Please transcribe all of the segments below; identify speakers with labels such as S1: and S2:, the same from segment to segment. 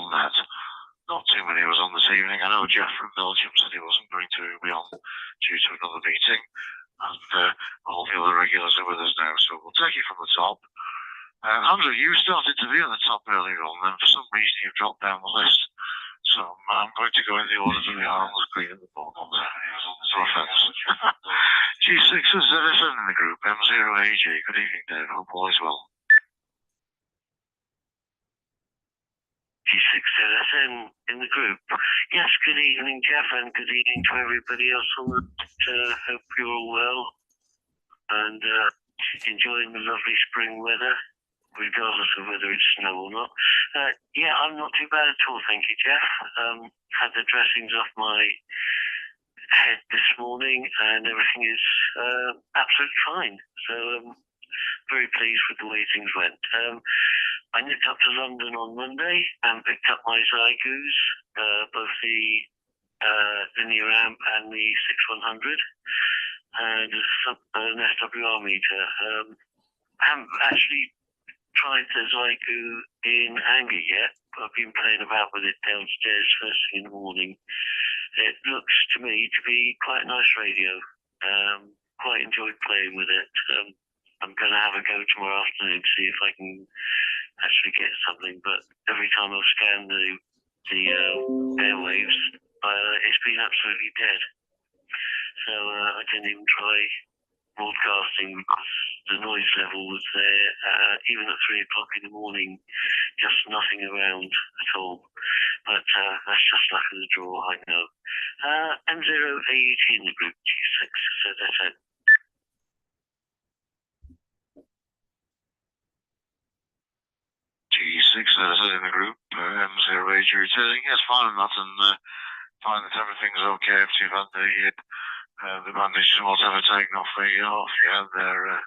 S1: on that. Not too many of us on this evening. I know Jeff from Belgium said he wasn't going to be on due to another meeting, and all the other regulars are with us now, so we'll take it from the top. Andrew, you started to be at the top earlier on, and for some reason you've dropped down the list. So I'm going to go in the order that we are on the screen at the bottom. No offense. G6 is ZSN in the group, M0AJ. Good evening, Dave. Hope all is well.
S2: G6 ZSN in the group. Yes, good evening, Jeff, and good evening to everybody else on the hope you're all well and enjoying the lovely spring weather, regardless of whether it's snow or not. Yeah, I'm not too bad at all, thank you, Jeff. Had the dressings off my head this morning and everything is absolutely fine. So very pleased with the way things went. I nipped up to London on Monday and picked up my Zygoos, both the linear amp and the 6100, and an SWR meter. I haven't actually tried the Zygo in anger yet, but I've been playing about with it downstairs first thing in the morning. It looks to me to be quite a nice radio. Quite enjoyed playing with it. I'm going to have a go tomorrow afternoon to see if I can actually get something, but every time I've scanned the airwaves, it's been absolutely dead. So I didn't even try broadcasting because the noise level was there, even at 3 o'clock in the morning, just nothing around at all. But that's just luck of the draw, I know. M0AET in the group, G6, so that's it.
S1: G6 in the group, M0AJ returning. Yes, fine on that, and find that everything's okay if you've had the bandages and whatever taken off your head there,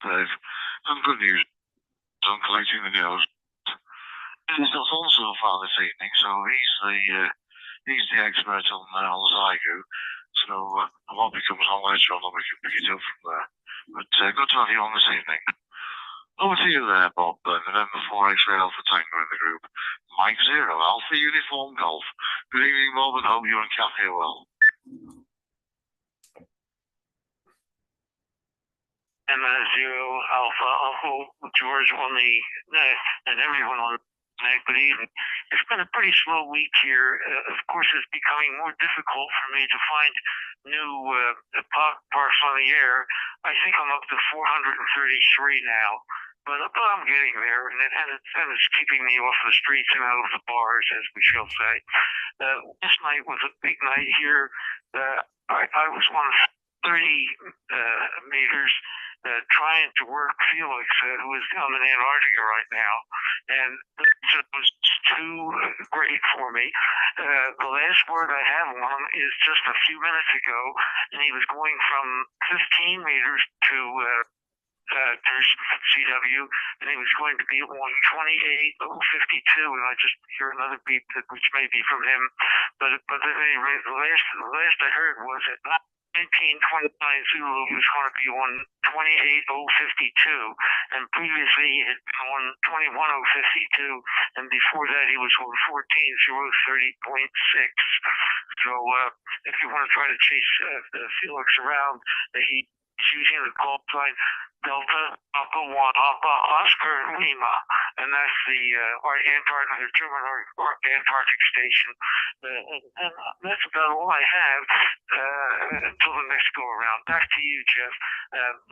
S1: Dave. And good news on collecting the news. He's not on so far this evening, so he's the expert on Zygo. So I hope he comes on later on and we can pick it up from there. But good to have you on this evening. Over to you there, Bob, November 4 X-Ray Alpha Tango in the group. Mike 0, Alpha Uniform Golf. Good evening, Bob, and hope you and Kathy are well.
S2: M0 Alpha Uncle George on and everyone on good evening. It's been a pretty slow week here. Of course, it's becoming more difficult for me to find new parks on the air. I think I'm up to 433 now. But I'm getting there, and it's keeping me off the streets and out of the bars, as we shall say. This night was a big night here. I was one of 30 meters trying to work Felix, who is down in Antarctica right now, and it was too great for me. The last word I have on him is just a few minutes ago, and he was going from 15 meters to CW, and he was going to be on 28.052, and I just hear another beep, which may be from him. But at any rate, the last I heard was at 1929 Zulu, he was going to be on 28.052, and previously he had been on 21.052, and before that he was on 14.030.6. So if you want to try to chase Felix around, he's using the call sign Delta Papa 1 Papa Oscar Lima, and that's the German Antarctic station. And that's about all I have until the next go around. Back to you, Jeff.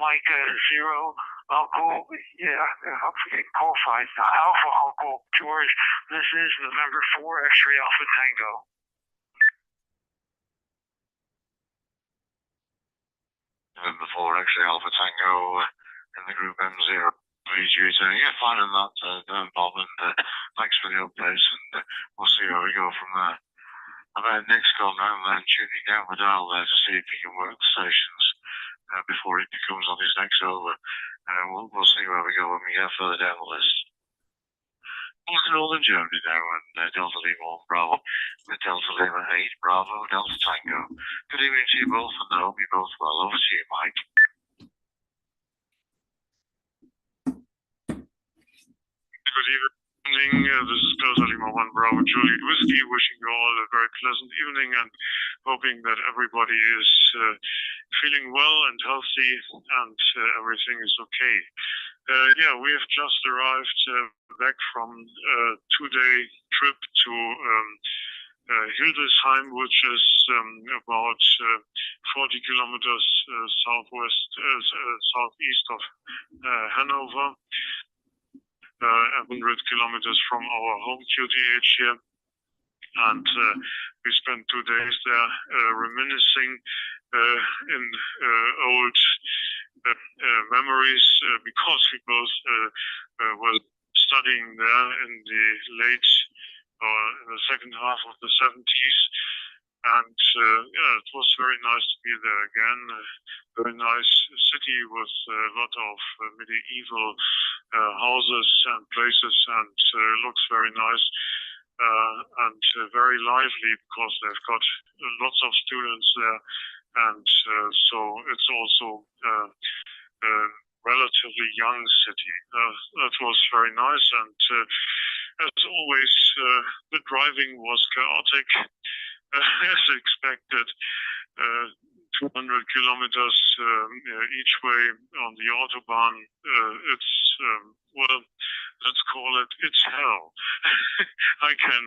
S2: Mike 0 Uncle, I'm forgetting call signs now. Alpha Uncle George. This is November 4 X-Ray Alpha Tango.
S1: November 4 X-Ray Alpha Tango in the group M0. Yeah, fine on that, Bob, and thanks for the updates, and we'll see where we go from there. About next go now, and then tuning down the dial there to see if he can work the stations before he comes on his next over. We'll see where we go when we get further down the list. Look at all in Germany now, and Delta Lima 1 Bravo, with Delta Lima 8 Bravo, Delta Tango. Good evening to you both, and I hope you both well. Over to you, Mike.
S3: Good evening. This is Delta Lima 1 Bravo Juliet Whiskey, wishing you all a very pleasant evening and hoping that everybody is feeling well and healthy and everything is okay. Yeah, we have just arrived back from a 2-day trip to Hildesheim, which is about 40 kilometers southeast of Hanover. 100 kilometers from our home QTH here, and we spent 2 days there reminiscing in old memories because we both were studying there in the late or in the second half of the 70s. And yeah, it was very nice to be there again. Very nice city with a lot of medieval houses and places, and looks very nice and very lively because they've got lots of students there, and so it's also a relatively young city. That was very nice, and as always, the driving was chaotic. As expected, 200 kilometers each way on the autobahn. It's well, let's call it's hell. I can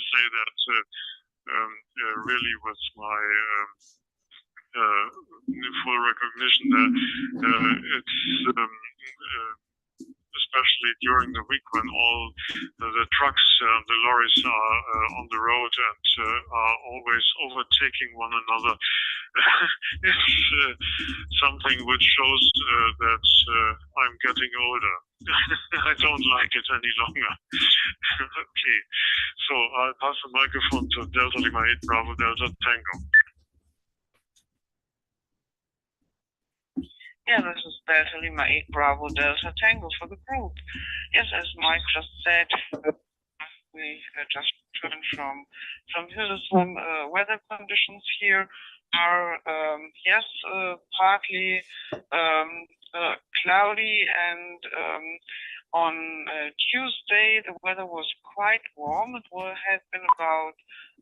S3: say that really with my full recognition that it's especially during the week when all the trucks, the lorries are on the road and are always overtaking one another. It's something which shows that I'm getting older. I don't like it any longer. Okay, so I'll pass the microphone to Delta Lima 8 Bravo Delta Tango.
S4: Yeah, this is Delta Lima 8 Bravo Delta Tango for the group. Yes, as Mike just said, we just returned from Hildesheim. Weather conditions here are, yes, partly cloudy, and on Tuesday the weather was quite warm. It had been about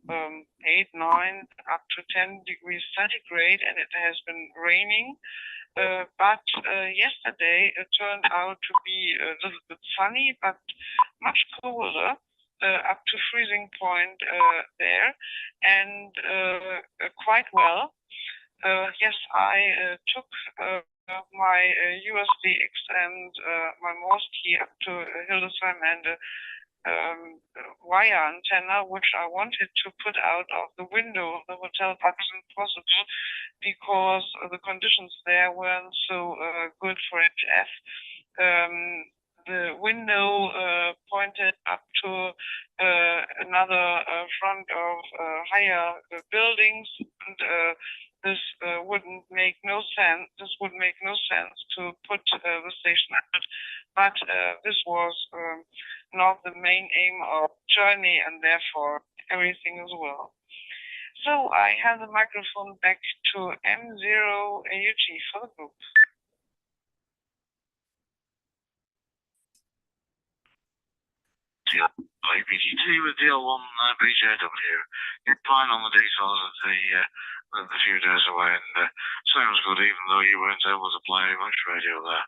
S4: 8, 9, up to 10 degrees centigrade, and it has been raining. But yesterday it turned out to be a little bit sunny, but much colder, up to freezing point there, and quite well. Yes, I took my USDX and my Morse key up to Hildesheim and wire antenna, which I wanted to put out of the window of the hotel, but wasn't possible because the conditions there weren't so good for HF. The window pointed up to another front of higher buildings, and this would make no sense. This would make no sense to put the station out, but this was not the main aim of journey, and therefore everything is well. So I have the microphone back to M0AUG for the group.
S1: IPGT with DL1 BJW. You're fine on the details of the few days away, and sounds good even though you weren't able to play much radio there.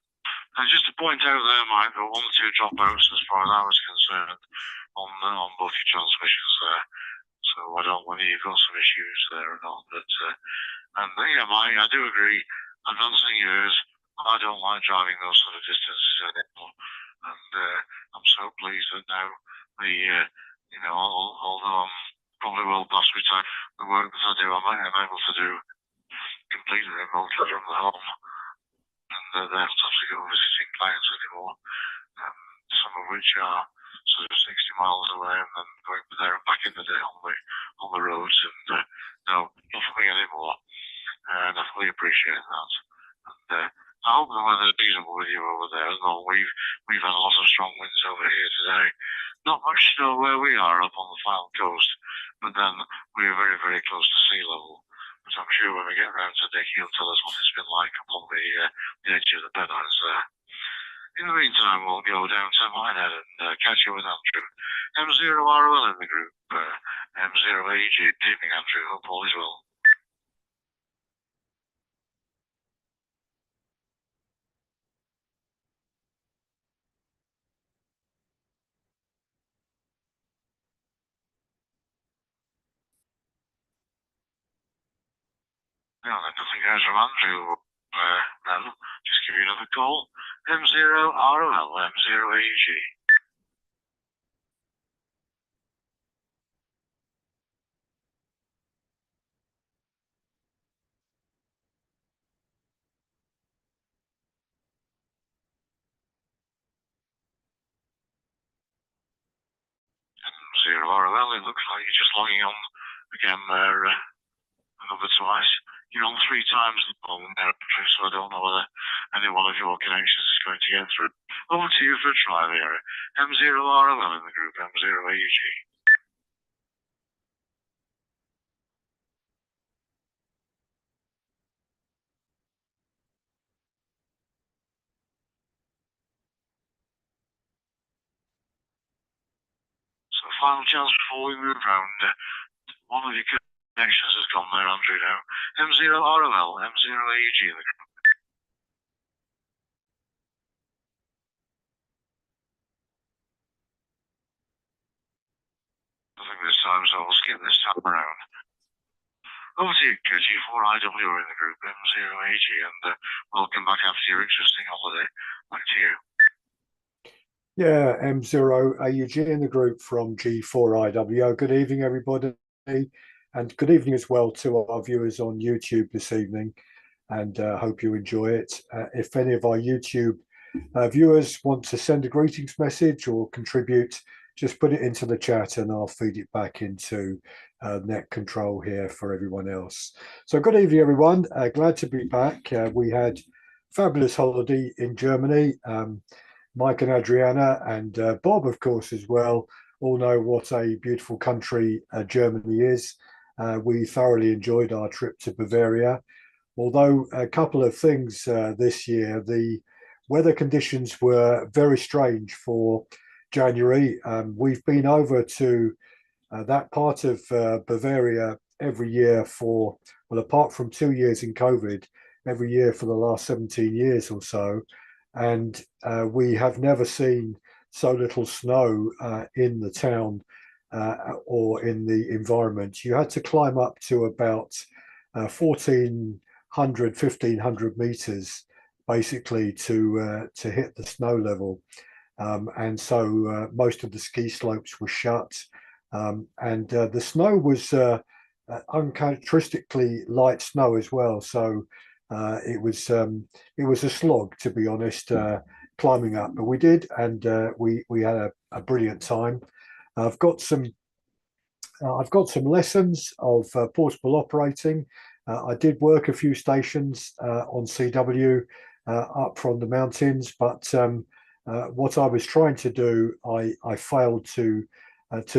S1: And just to point out there, Mike, there were 1 or 2 dropouts as far as I was concerned on both your transmissions there. So I don't know whether you've got some issues there or not. But and yeah, Mike, I do agree. Advancing years, I don't like driving those sort of distances anymore. And I'm so pleased that now although I'm probably well past retirement, the work that I do, I'm able to do completely remotely from the home. And they don't have to go visiting clients anymore. Some of which are sort of 60 miles away and then going there and back in the day on the roads. And no, not for me anymore. And I fully appreciate that. And I hope the weather is reasonable with you over there. No, we've had lots of strong winds over here today. Not much snow where we are up on the Fylde coast, but then we're very, very close to sea level. But I'm sure when we get around to Nick, he'll tell us what it's been like up on the edge of the Pennines there. In the meantime, we'll go down to Minehead and catch you with Andrew. M0ROL in the group, M0AG. Good evening, Andrew. Hope all is well. Now, if nothing goes from Andrew, then just give you another call. M0ROL, M0AG. M0ROL, it looks like you're just logging on again there another twice. You're on 3 times at the moment there, so I don't know whether any one of your connections is going to get through. Over to you for a try there. M0ROL in the group, M0AG. So final chance before we move round. One of your connections has gone there, Andrew, now. M0ROL, M0AG in the group. Nothing this time, so we'll skip this time around. Over to you, G4IW in the group, M0AG, and welcome back after your interesting holiday. Back to you.
S5: Yeah, M0AUG in the group from G4IW. Good evening, everybody, and good evening as well to our viewers on YouTube this evening, and hope you enjoy it. If any of our YouTube viewers want to send a greetings message or contribute, just put it into the chat and I'll feed it back into net control here for everyone else. So good evening, everyone. Glad to be back. We had fabulous holiday in Germany. Mike and Adriana and Bob, of course, as well, all know what a beautiful country Germany is. We thoroughly enjoyed our trip to Bavaria, although a couple of things this year. The weather conditions were very strange for January. We've been over to that part of Bavaria every year for, well, apart from 2 years in COVID, every year for the last 17 years or so. And we have never seen so little snow in the town or in the environment. You had to climb up to about 1,400, 1,500 meters, basically, to hit the snow level. And so most of the ski slopes were shut. And the snow was uncharacteristically light snow as well. So it was a slog, to be honest, climbing up, but we did, and we had a brilliant time. I've got some lessons of portable operating. I did work a few stations on CW up from the mountains, but what I was trying to do, I failed to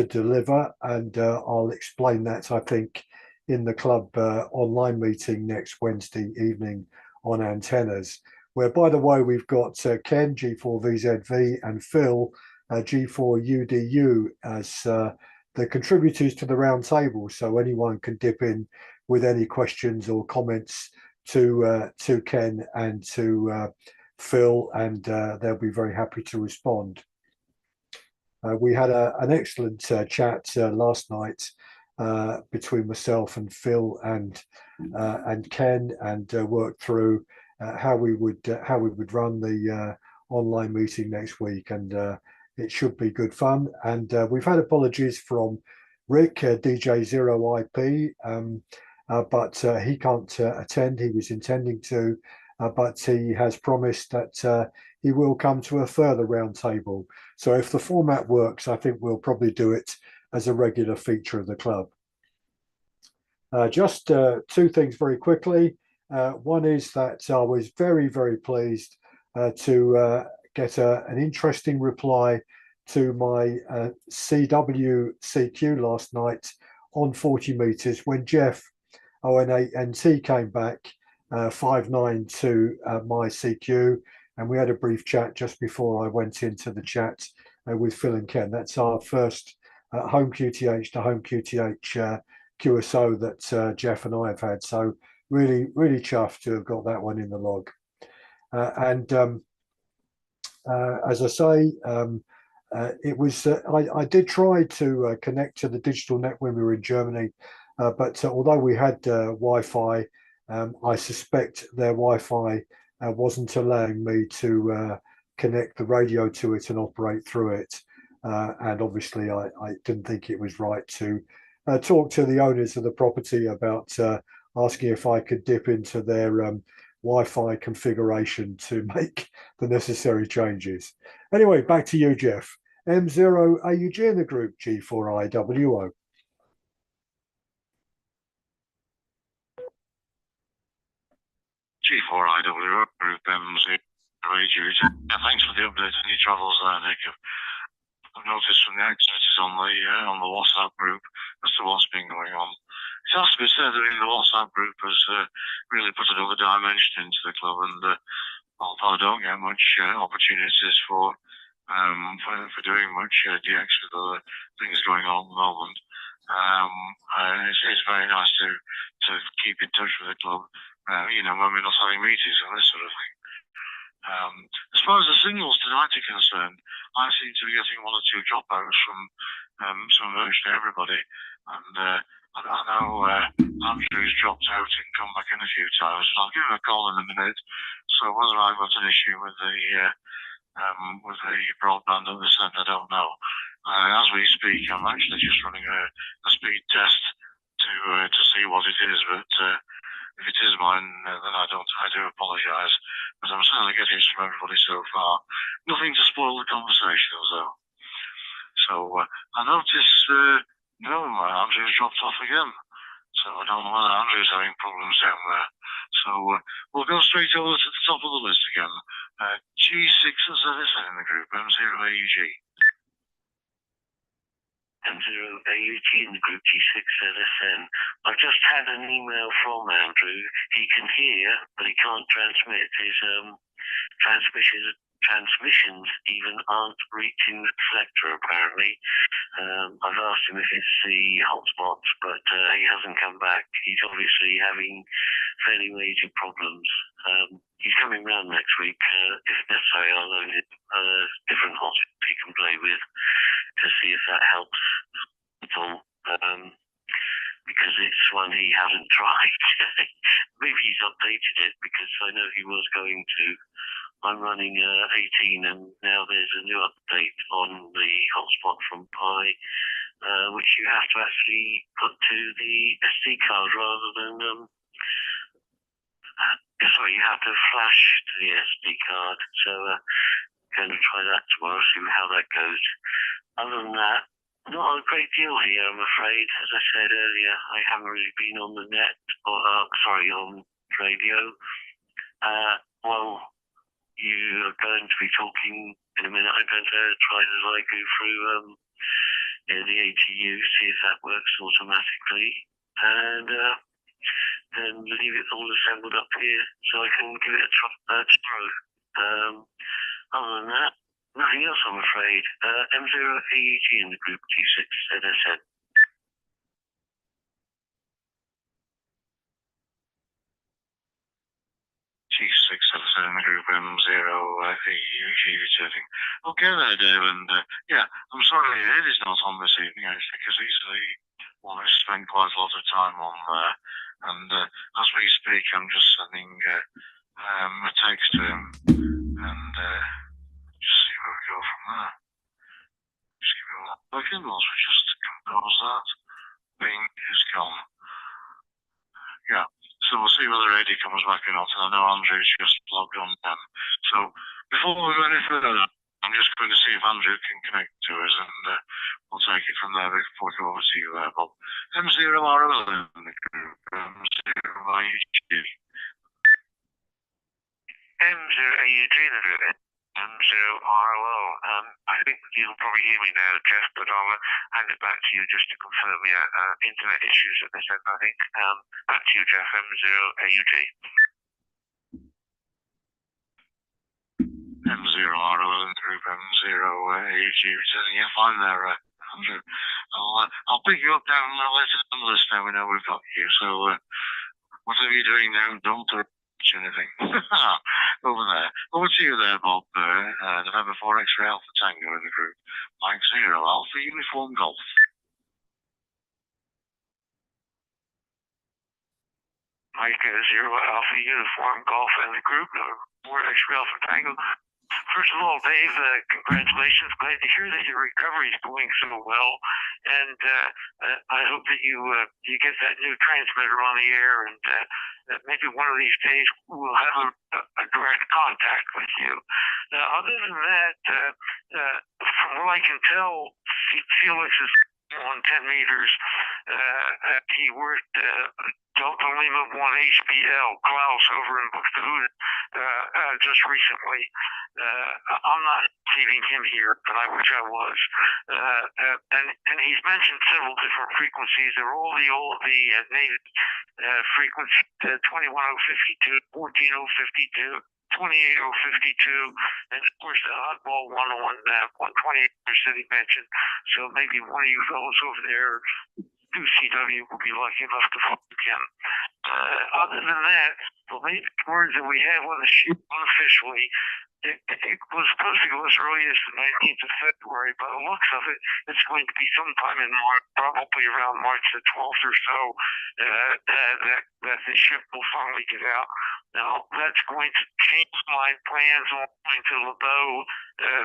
S5: deliver, and I'll explain that, I think, in the club online meeting next Wednesday evening on antennas, where, by the way, we've got Ken, G4VZV, and Phil, G4UDU, as the contributors to the round table. So anyone can dip in with any questions or comments to Ken and to Phil, and they'll be very happy to respond. We had an excellent chat last night between myself and Phil and Ken, and worked through how we would run the online meeting next week, and it should be good fun. And we've had apologies from Rick, DJ0IP, but he can't attend. He was intending to, but he has promised that he will come to a further roundtable. So if the format works, I think we'll probably do it as a regular feature of the club. Just 2 things very quickly. One is that I was very, very pleased to get an interesting reply to my CW CQ last night on 40 meters when Jeff ON8NT came back 5.9 to my CQ. and we had a brief chat just before I went into the chat with Phil and Ken. That's our first home QTH to home QTH QSO that Jeff and I have had. So really, really chuffed to have got that one in the log. As I say, it was. I did try to connect to the digital net when we were in Germany, but although we had Wi-Fi, I suspect their Wi-Fi wasn't allowing me to connect the radio to it and operate through it. And obviously, I didn't think it was right to talk to the owners of the property about asking if I could dip into their Wi-Fi configuration to make the necessary changes. Anyway, back to you, Jeff. M0 AUG in the group, G4IWO.
S1: G4IWO group M0 AUG. Yeah, thanks for the update on your travels there, Nick. I've noticed from the activities on the WhatsApp group as to what's been going on. It has to be said that the WhatsApp group has really put another dimension into the club, and although I don't get much opportunities for doing much DX with other things going on at the moment, it's very nice to keep in touch with the club. When we're not having meetings and this sort of thing. As far as the singles tonight are concerned, I seem to be getting 1 or 2 dropouts from virtually everybody, and I know Andrew's dropped out and come back in a few times, and I'll give him a call in a minute. So whether I've got an issue with the broadband at this end, I don't know. As we speak, I'm actually just running a speed test to see what it is, but if it is mine, then I do apologise, but I'm certainly getting from everybody so far. Nothing to spoil the conversations, though. So I notice, Andrew's dropped off again. So I don't know whether Andrew's having problems down there. So we'll go straight over to the top of the list again. G6 and 7 in the group, M0 AUG.
S2: M0 AUG in the group G6 LSN. I've just had an email from Andrew. He can hear, but he can't transmit. His transmissions even aren't reaching the selector, apparently. I've asked him if it's the hotspots, but he hasn't come back. He's obviously having fairly major problems. He's coming round next week. If necessary, I'll loan him a different hotspot he can play with to see if that helps at all. Because it's one he hasn't tried. Maybe he's updated it, because I know he was going to. I'm running 18, and now there's a new update on the hotspot from Pi, which you have to actually put to the SD card rather than you have to flash to the SD card. So going to try that tomorrow, see how that goes. Other than that, not a great deal here, I'm afraid. As I said earlier, I haven't really been on the net, on radio. You are going to be talking in a minute. I'm going to try to go through the ATU, see if that works automatically, and then leave it all assembled up here so I can give it a try tomorrow. Other than that, nothing else, I'm afraid. M0 AEG in the group G6 ZSN.
S1: G6 ZSN in the group M0 AEG returning. Okay there, Dave, and I'm sorry Eddie's not on this evening, actually, because he's the one who's spent quite a lot of time on there, and as we speak, I'm just sending a text to him, and just see where we go from there. Just give me one second whilst we just compose that. Bing is gone. Yeah, so we'll see whether Eddie comes back or not, and I know Andrew's just logged on then. So before we go any further, I'm just going to see if Andrew can connect to us, and we'll take it from there before we go over to you there, Bob. M0RL in the group, M0IUG.
S2: M0AUG in the group, M0RLO. I think you'll probably hear me now, Jeff, but I'll hand it back to you just to confirm internet issues at this end, I think. Back to you, Jeff, M0AUG.
S1: M0RO in the group M0AG returning. Yeah, fine there, Andrew. I'll pick you up down later on the list now. We know we've got you. So whatever you're doing now, don't touch anything. Over there. Over to you there, Bob. November 4 X-ray Alpha Tango in the group. Mike 0 Alpha Uniform Golf.
S2: Mike 0 Alpha Uniform Golf in the group. 4 X-ray Alpha Tango. First of all, Dave, congratulations. Glad to hear that your recovery is going so well. And I hope that you get that new transmitter on the air, and maybe one of these days we'll have a direct contact with you. Other than that, from what I can tell, Felix is on 10 meters. He worked Delta Lima 1 HPL Klaus over in Buxtehude just recently. I'm not receiving him here, but I wish I was. And he's mentioned several different frequencies. They're all the native frequencies: 21052, 14052. 28052, and of course the oddball 128 that he mentioned. So maybe one of you fellows over there, 2CW, will be lucky enough to find him. Other than that, the latest words that we have on the ship unofficially, it was supposed to go as early as the 19th of February. By the looks of it, it's going to be sometime in March, probably around March the 12th or so, that the ship will finally get out. Now, that's going to change my plans on going to Lebeau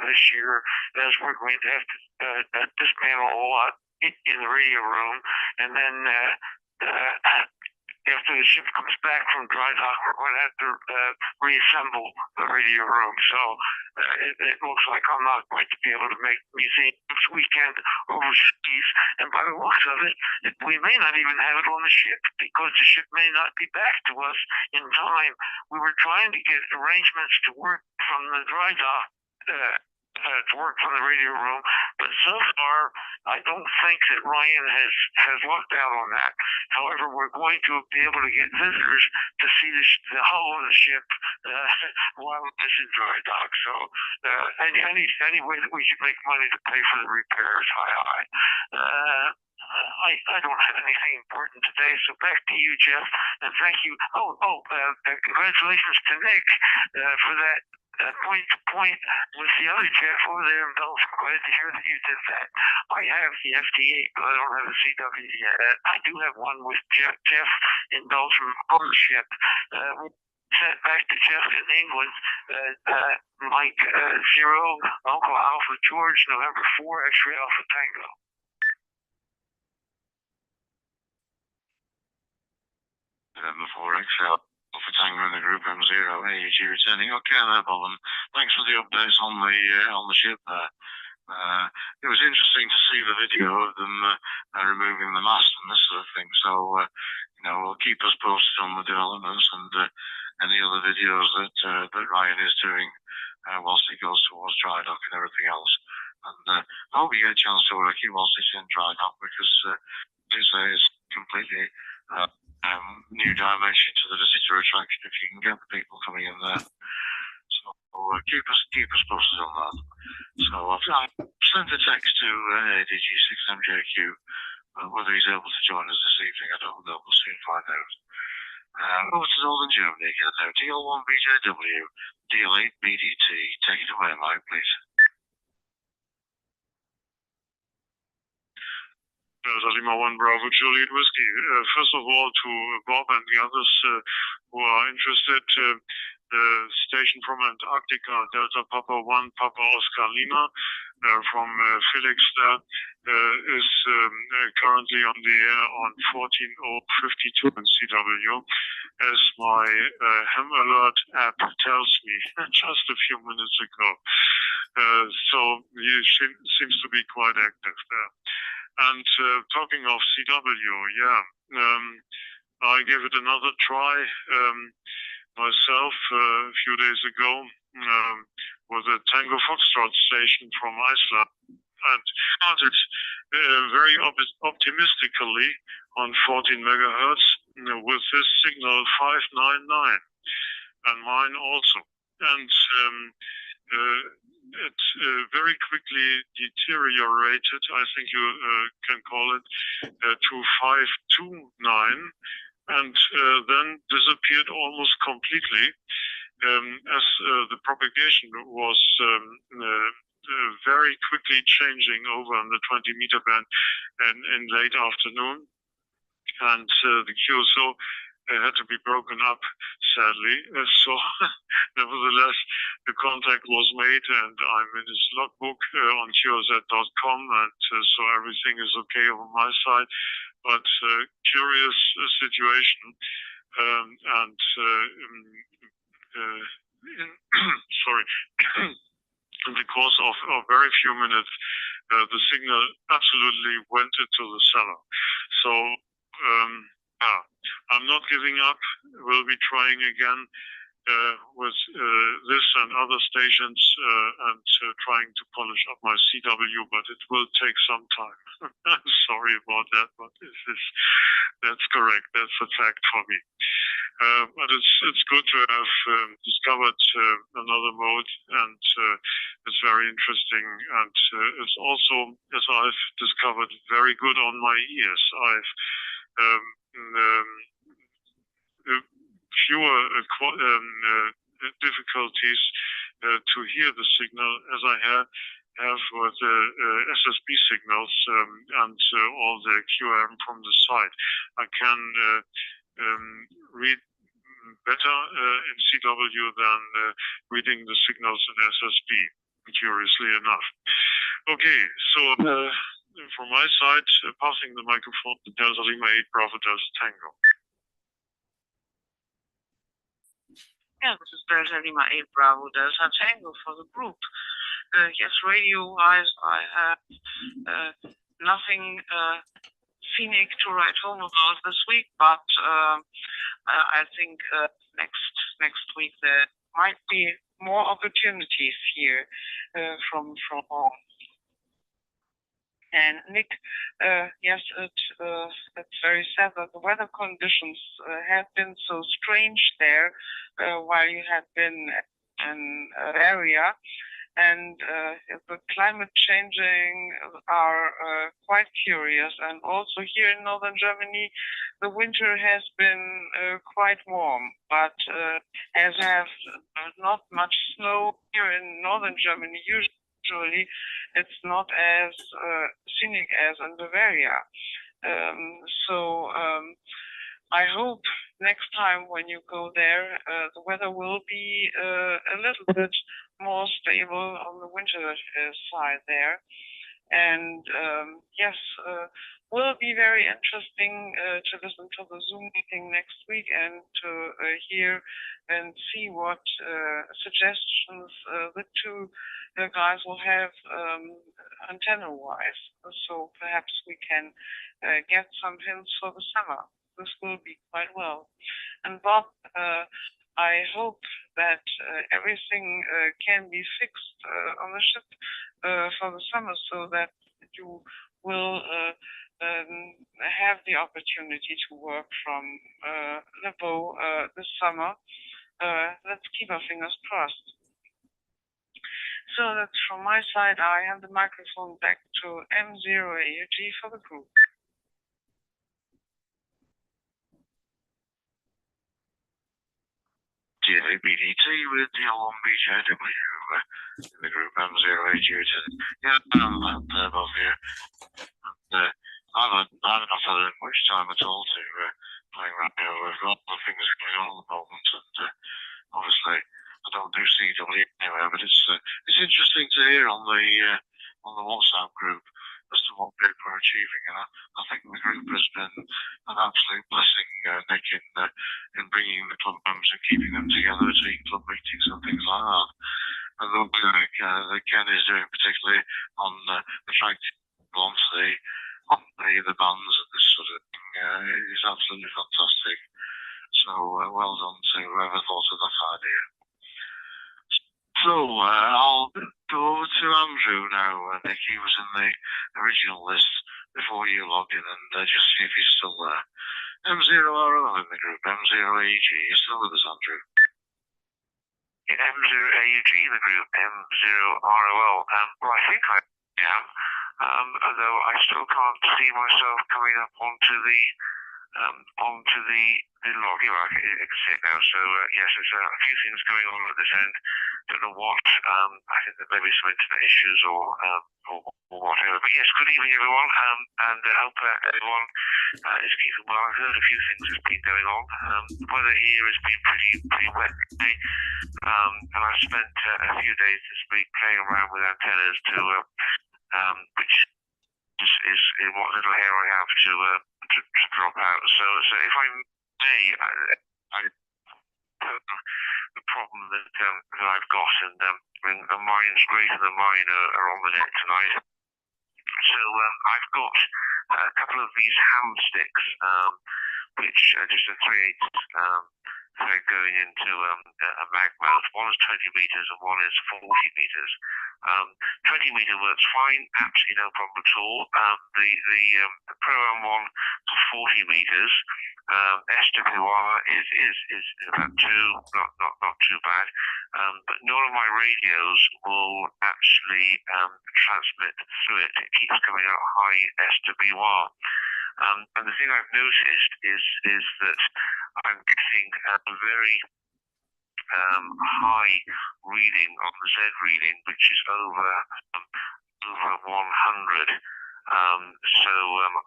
S2: this year, as we're going to have to dismantle a lot in the radio room. And then after the ship comes back from dry dock, we're going to have to reassemble the radio room. So it looks like I'm not going to be able to make museum this weekend overseas. And by the looks of it, we may not even have it on the ship, because the ship may not be back to us in time. We were trying to get arrangements to work from the dry dock, to work from the radio room, but so far I don't think that Ryan has lucked out on that. However, we're going to be able to get visitors to see the hull of the ship while it's in dry dock. So any way that we can make money to pay for the repairs, I don't have anything important today, so back to you, Jeff, and thank you. Congratulations to Nick for that point-to-point with the other Jeff over there in Belgium. Glad to hear that you did that. I have the FD8, but I don't have the CW yet. I do have one with Jeff in Belgium on the ship. Sent back to Jeff in England. Mike 0, Uncle Alpha George, November 4, X-ray Alpha Tango.
S1: November 4 X-ray Alpha Tango in the group M0 AEG returning. Okay there, Bob, and thanks for the updates on the ship there. It was interesting to see the video of them removing the mast and this sort of thing. So we'll keep us posted on the developments and any other videos that Ryan is doing whilst he goes towards dry dock and everything else. And I hope you get a chance to work it whilst it's in dry dock, because it's completely new dimension to the visitor attraction if you can get the people coming in there. So keep us posted on that. So I've sent a text to ADG6MJQ. Whether he's able to join us this evening, I don't know. We'll soon find out. Over to Northern Germany again now. DL1BJW, DL8BDT. Take it away, Mike, please.
S3: Lima 1 Bravo Juliet Whiskey. First of all, to Bob and the others who are interested, the station from Antarctica, Delta Papa 1 Papa Oscar Lima, from Felix there, is currently on the air on 14052 in CW, as my Ham Alert app tells me just a few minutes ago. So he seems to be quite active there. And talking of CW, I gave it another try myself a few days ago with a Tango Foxtrot station from Iceland, and started very optimistically on 14 megahertz with this signal 599, and mine also. And it very quickly deteriorated, I think you can call it, to 529, and then disappeared almost completely as the propagation was very quickly changing over in the 20-meter band and in late afternoon, and the QSO had to be broken up, sadly. So, nevertheless, the contact was made, and I'm in his logbook on QRZ.com, and so everything is okay on my side. But curious situation, and sorry, in the course of very few minutes, the signal absolutely went into the cellar. So, I'm not giving up. We'll be trying again with this and other stations and trying to polish up my CW, but it will take some time. I'm sorry about that, but that's correct. That's a fact for me. But it's good to have discovered another mode, and it's very interesting. And it's also, as I've discovered, very good on my ears. I've fewer difficulties to hear the signal as I have with SSB signals and all the QRM from the side. I can read better in CW than reading the signals in SSB, curiously enough. Okay, so from my side, passing the microphone to Delta Lima 8 Bravo Delta Tango.
S4: Yeah, this is Delta Lima 8 Bravo Delta Tango for the group. Yes, radio-wise, I have nothing scenic to write home about this week, but I think next week there might be more opportunities here from home. And Nick, yes, it's very sad that the weather conditions have been so strange there while you had been in an area, and the climate changing are quite curious. And also here in northern Germany, the winter has been quite warm, but as have not much snow here in northern Germany usually, it's not as scenic as in Bavaria. So I hope next time when you go there, the weather will be a little bit more stable on the winter side there. And yes, will be very interesting to listen to the Zoom meeting next week and to hear and see what suggestions the two guys will have antenna-wise. So perhaps we can get some hints for the summer. This will be quite well. And Bob, I hope that everything can be fixed on the ship for the summer, so that you will have the opportunity to work from Lepo this summer. Let's keep our fingers crossed. So that's from my side. I hand the microphone back to M0AUG for the group.
S1: BDT with the Long Beach AW in the group M0AUG. Yeah, I'm above here. And, I've not had much time at all to play radio. We've got other things going on at the moment, and obviously I don't do CW anyway. But it's interesting to hear on the WhatsApp group as to what people are achieving, and I think the group has been an absolute blessing, Nick, in bringing the club members and keeping them together to club meetings and things like that. And the work that Ken is doing, particularly on attracting people onto the bands and this sort of thing, is absolutely fantastic. So well done to whoever thought of that idea. So I'll go over to Andrew now. Nick, he was in the original list before you logged in, and just see if he's still there. M0RO in the group, M0AG, you're still with us, Andrew?
S2: M0AUG in the group, M0ROL. Well, I think I am, although I still can't see myself coming up onto the log. Here I can see it now. So yes, there's a few things going on at this end. Don't know what. I think there may be some internet issues or whatever. But yes, good evening everyone, and I hope everyone is keeping well. I've heard a few things that's been going on. The weather here has been pretty wet today, and I've spent a few days this week playing around with antennas to which is what little hair I have to drop out. So if I may, the problem that I've got, and the minds greater than mine are on the net tonight. So I've got a couple of these ham sticks, which are just a 3/8 thread going into a mag mount. One is 20 meters and one is 40 meters. 20 meter works fine, absolutely no problem at all. The Pro-Am one for 40 meters, SWR is about 2, not too bad. But none of my radios will actually transmit through it. It keeps coming out high SWR. And the thing I've noticed is that I'm getting a very high reading on the Z reading, which is over 100. So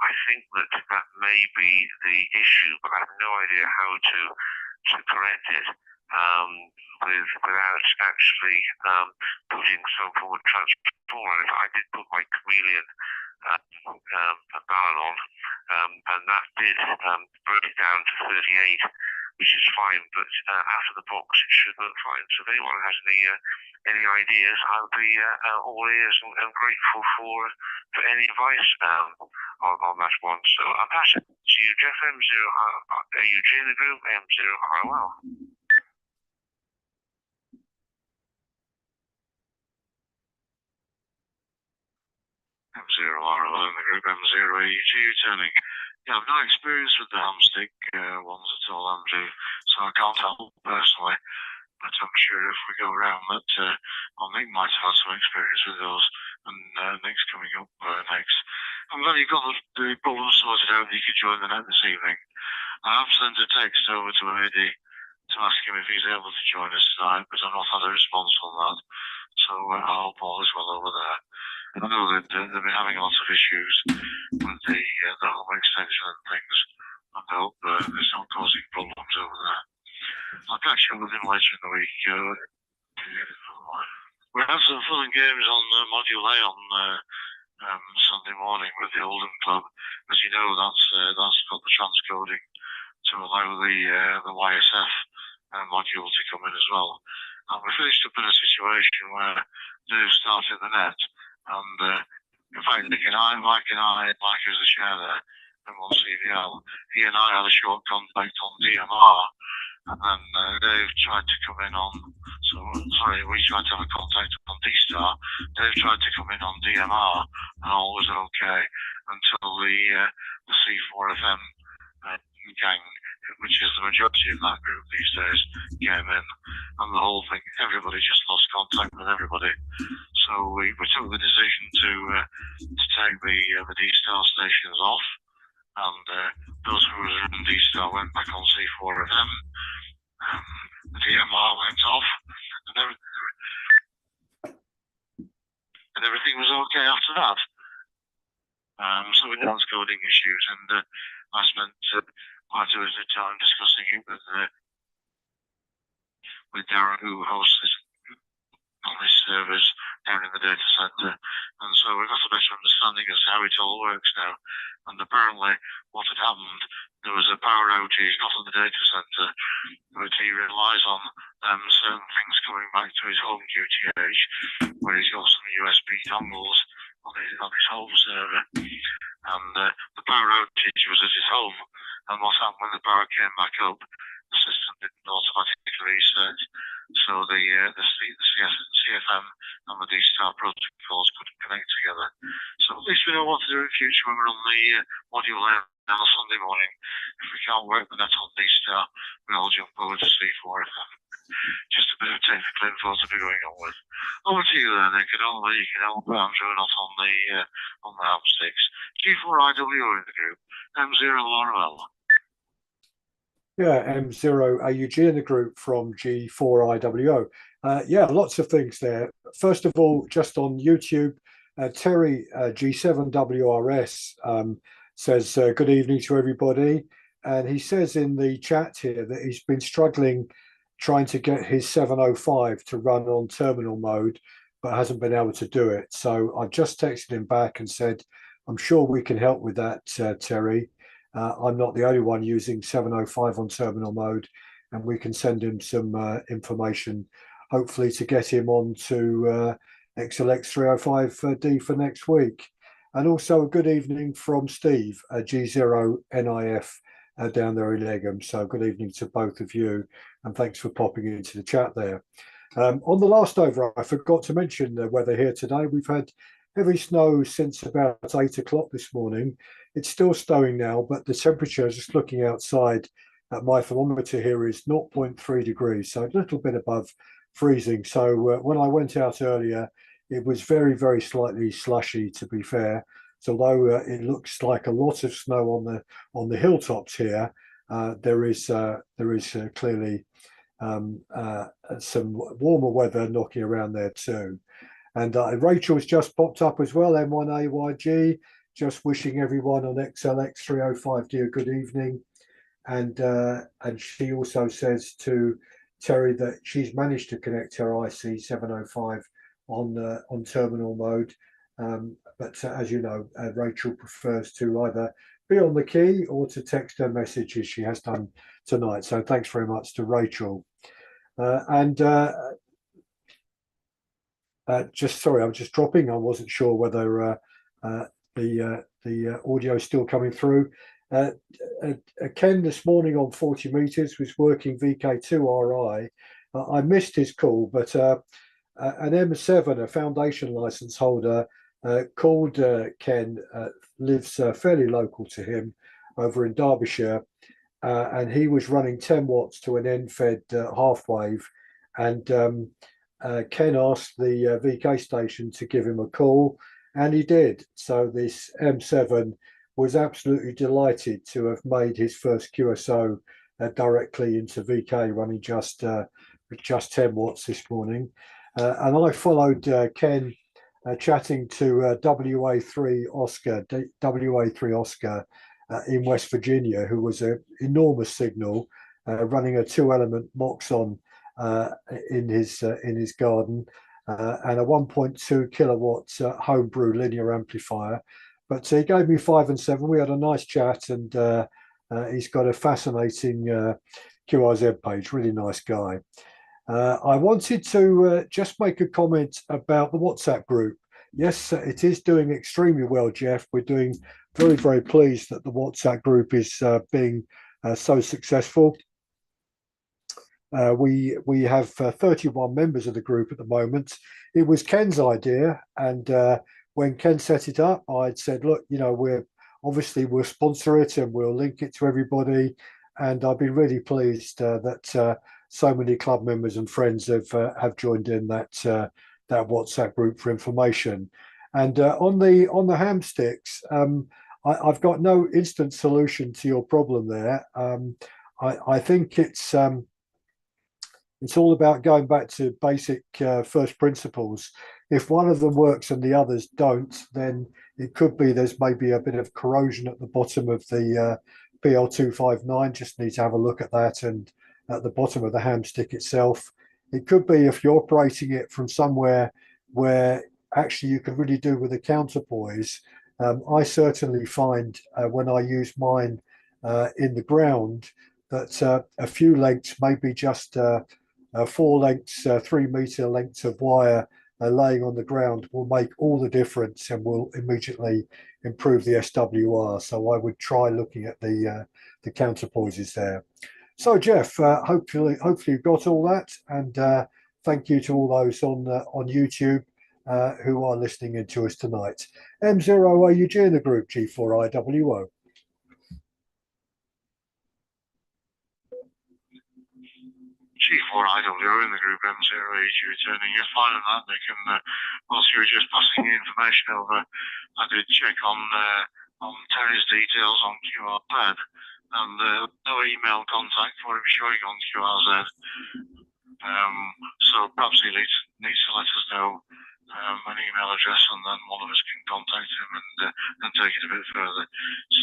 S2: I think that may be the issue, but I have no idea how to correct it without actually putting some forward transformer. I did put my chameleon balun on, and that did break it down to 38, which is fine, but out of the box it should work fine. So if anyone has any ideas, I'll be all ears and grateful for any advice on that one. So I'll pass it to you, Jeff. M0AUG in the group, M0ROL.
S1: M0ROL in the group, M0AUG returning. Yeah, I've no experience with the hamstick ones at all, Andrew, so I can't help personally. But I'm sure if we go around that, Nick might have had some experience with those, and Nick's coming up next. I'm glad you got the problem sorted out and you could join the net this evening. I have sent a text over to Eddie to ask him if he's able to join us tonight, but I've not had a response on that. So I hope all is well over there. I know that they've been having lots of issues with the home extension and things. I hope it's not causing problems over there. I'll catch up with him later in the week. We have some fun and games on Module A on Sunday morning with the Oldham Club. As you know, that's got the transcoding to allow the YSF module to come in as well. And we finished up in a situation where Dave started the net, and in fact, Mike who's the chair there, and on CVL, he and I had a short contact on DMR, and then Dave tried to come in on, we tried to have a contact on D-Star. Dave tried to come in on DMR, and all was okay until the C4FM gang, which is the majority of that group these days, came in, and the whole thing, everybody just lost contact with everybody. So we took the decision to take the D-Star stations off, and those who were in D-Star went back on C4FM. The DMR went off, and everything was okay after that. So we had transcoding issues, and I spent quite a bit of time discussing it with Darren, who hosts on his servers down in the data center, and so we got a better understanding as to how it all works now. And apparently, what had happened, there was a power outage, not on the data center, but he relies on certain things coming back to his home QTH, where he's got some USB dongles on his home server, and the power outage was at his home. And what happened when the power came back up, the system didn't automatically reset, so the CFM and the D-Star protocols couldn't connect together. So at least we know what to do in future when we're on the module A on a Sunday morning, if we can't work with that Sunday star, we all jump over to C4. Just a bit of technical info to be going on with. Over to you then, Nick. You can help Andrew not on the half sticks. G4IW in the group. M0 Laurel.
S5: Yeah, M0 AUG in the group from G4IWO. Yeah, lots of things there. First of all, just on YouTube, Terry G7WRS says, good evening to everybody. And he says in the chat here that he's been struggling trying to get his 705 to run on terminal mode, but hasn't been able to do it. So I've just texted him back and said, I'm sure we can help with that, Terry. I'm not the only one using 705 on terminal mode, and we can send him some information, hopefully to get him on to XLX 305D for next week. And also a good evening from Steve, G0NIF down there in Legham. So good evening to both of you, and thanks for popping into the chat there. On the last over, I forgot to mention the weather here today. We've had heavy snow since about 8 o'clock this morning. It's still snowing now, but the temperature, just looking outside at my thermometer here, is 0.3 degrees, so a little bit above freezing. So when I went out earlier, it was very, very slightly slushy, to be fair. So although it looks like a lot of snow on the hilltops here, there is clearly some warmer weather knocking around there too. And Rachel's just popped up as well, M1AYG, just wishing everyone on XLX 305D a good evening. And she also says to Terry that she's managed to connect her IC 705 on terminal mode. But as you know, Rachel prefers to either be on the key or to text her message as she has done tonight. So thanks very much to Rachel. Just sorry, I'm just dropping. I wasn't sure whether the audio is still coming through. Ken this morning on 40 meters was working VK2RI. I missed his call, but an M7, a foundation license holder, called Ken, lives fairly local to him over in Derbyshire, and he was running 10 watts to an end-fed half wave, and Ken asked the VK station to give him a call, and he did. So this M7 was absolutely delighted to have made his first QSO directly into VK, running just 10 watts this morning. And I followed Ken chatting to WA3 Oscar in West Virginia, who was an enormous signal, running a 2-element Moxon in his garden, and a 1.2 kilowatts homebrew linear amplifier. But he gave me 5 and 7. We had a nice chat, and he's got a fascinating QRZ page. Really nice guy. I wanted to just make a comment about the WhatsApp group. Yes, it is doing extremely well, Jeff. We're doing very, very pleased that the WhatsApp group is being so successful. We have 31 members of the group at the moment. It was Ken's idea, and when Ken set it up, I'd said, look, you know, we'll sponsor it and we'll link it to everybody. And I've been really pleased that so many club members and friends have joined in that WhatsApp group for information. And on the ham sticks, I've got no instant solution to your problem there. I think it's all about going back to basic first principles. If one of them works and the others don't, then it could be there's maybe a bit of corrosion at the bottom of the PL259. Just need to have a look at that, and at the bottom of the ham stick itself. It could be if you're operating it from somewhere where actually you can really do with a counterpoise. I certainly find when I use mine in the ground that a few lengths, maybe just 4 lengths, 3 meter lengths of wire laying on the ground will make all the difference and will immediately improve the SWR. So I would try looking at the counterpoises there. So Jeff, hopefully you've got all that, and thank you to all those on YouTube who are listening in to us tonight. M0AUG in the group, G4IWO.
S1: G4IW in the group M0AG returning. You're fine on that, Nick. And whilst you were just passing the information over, I did check on Terry's details on QR pad, and no email contact for him showing on QRZ. So perhaps he needs to let us know an email address, and then one of us can contact him and take it a bit further.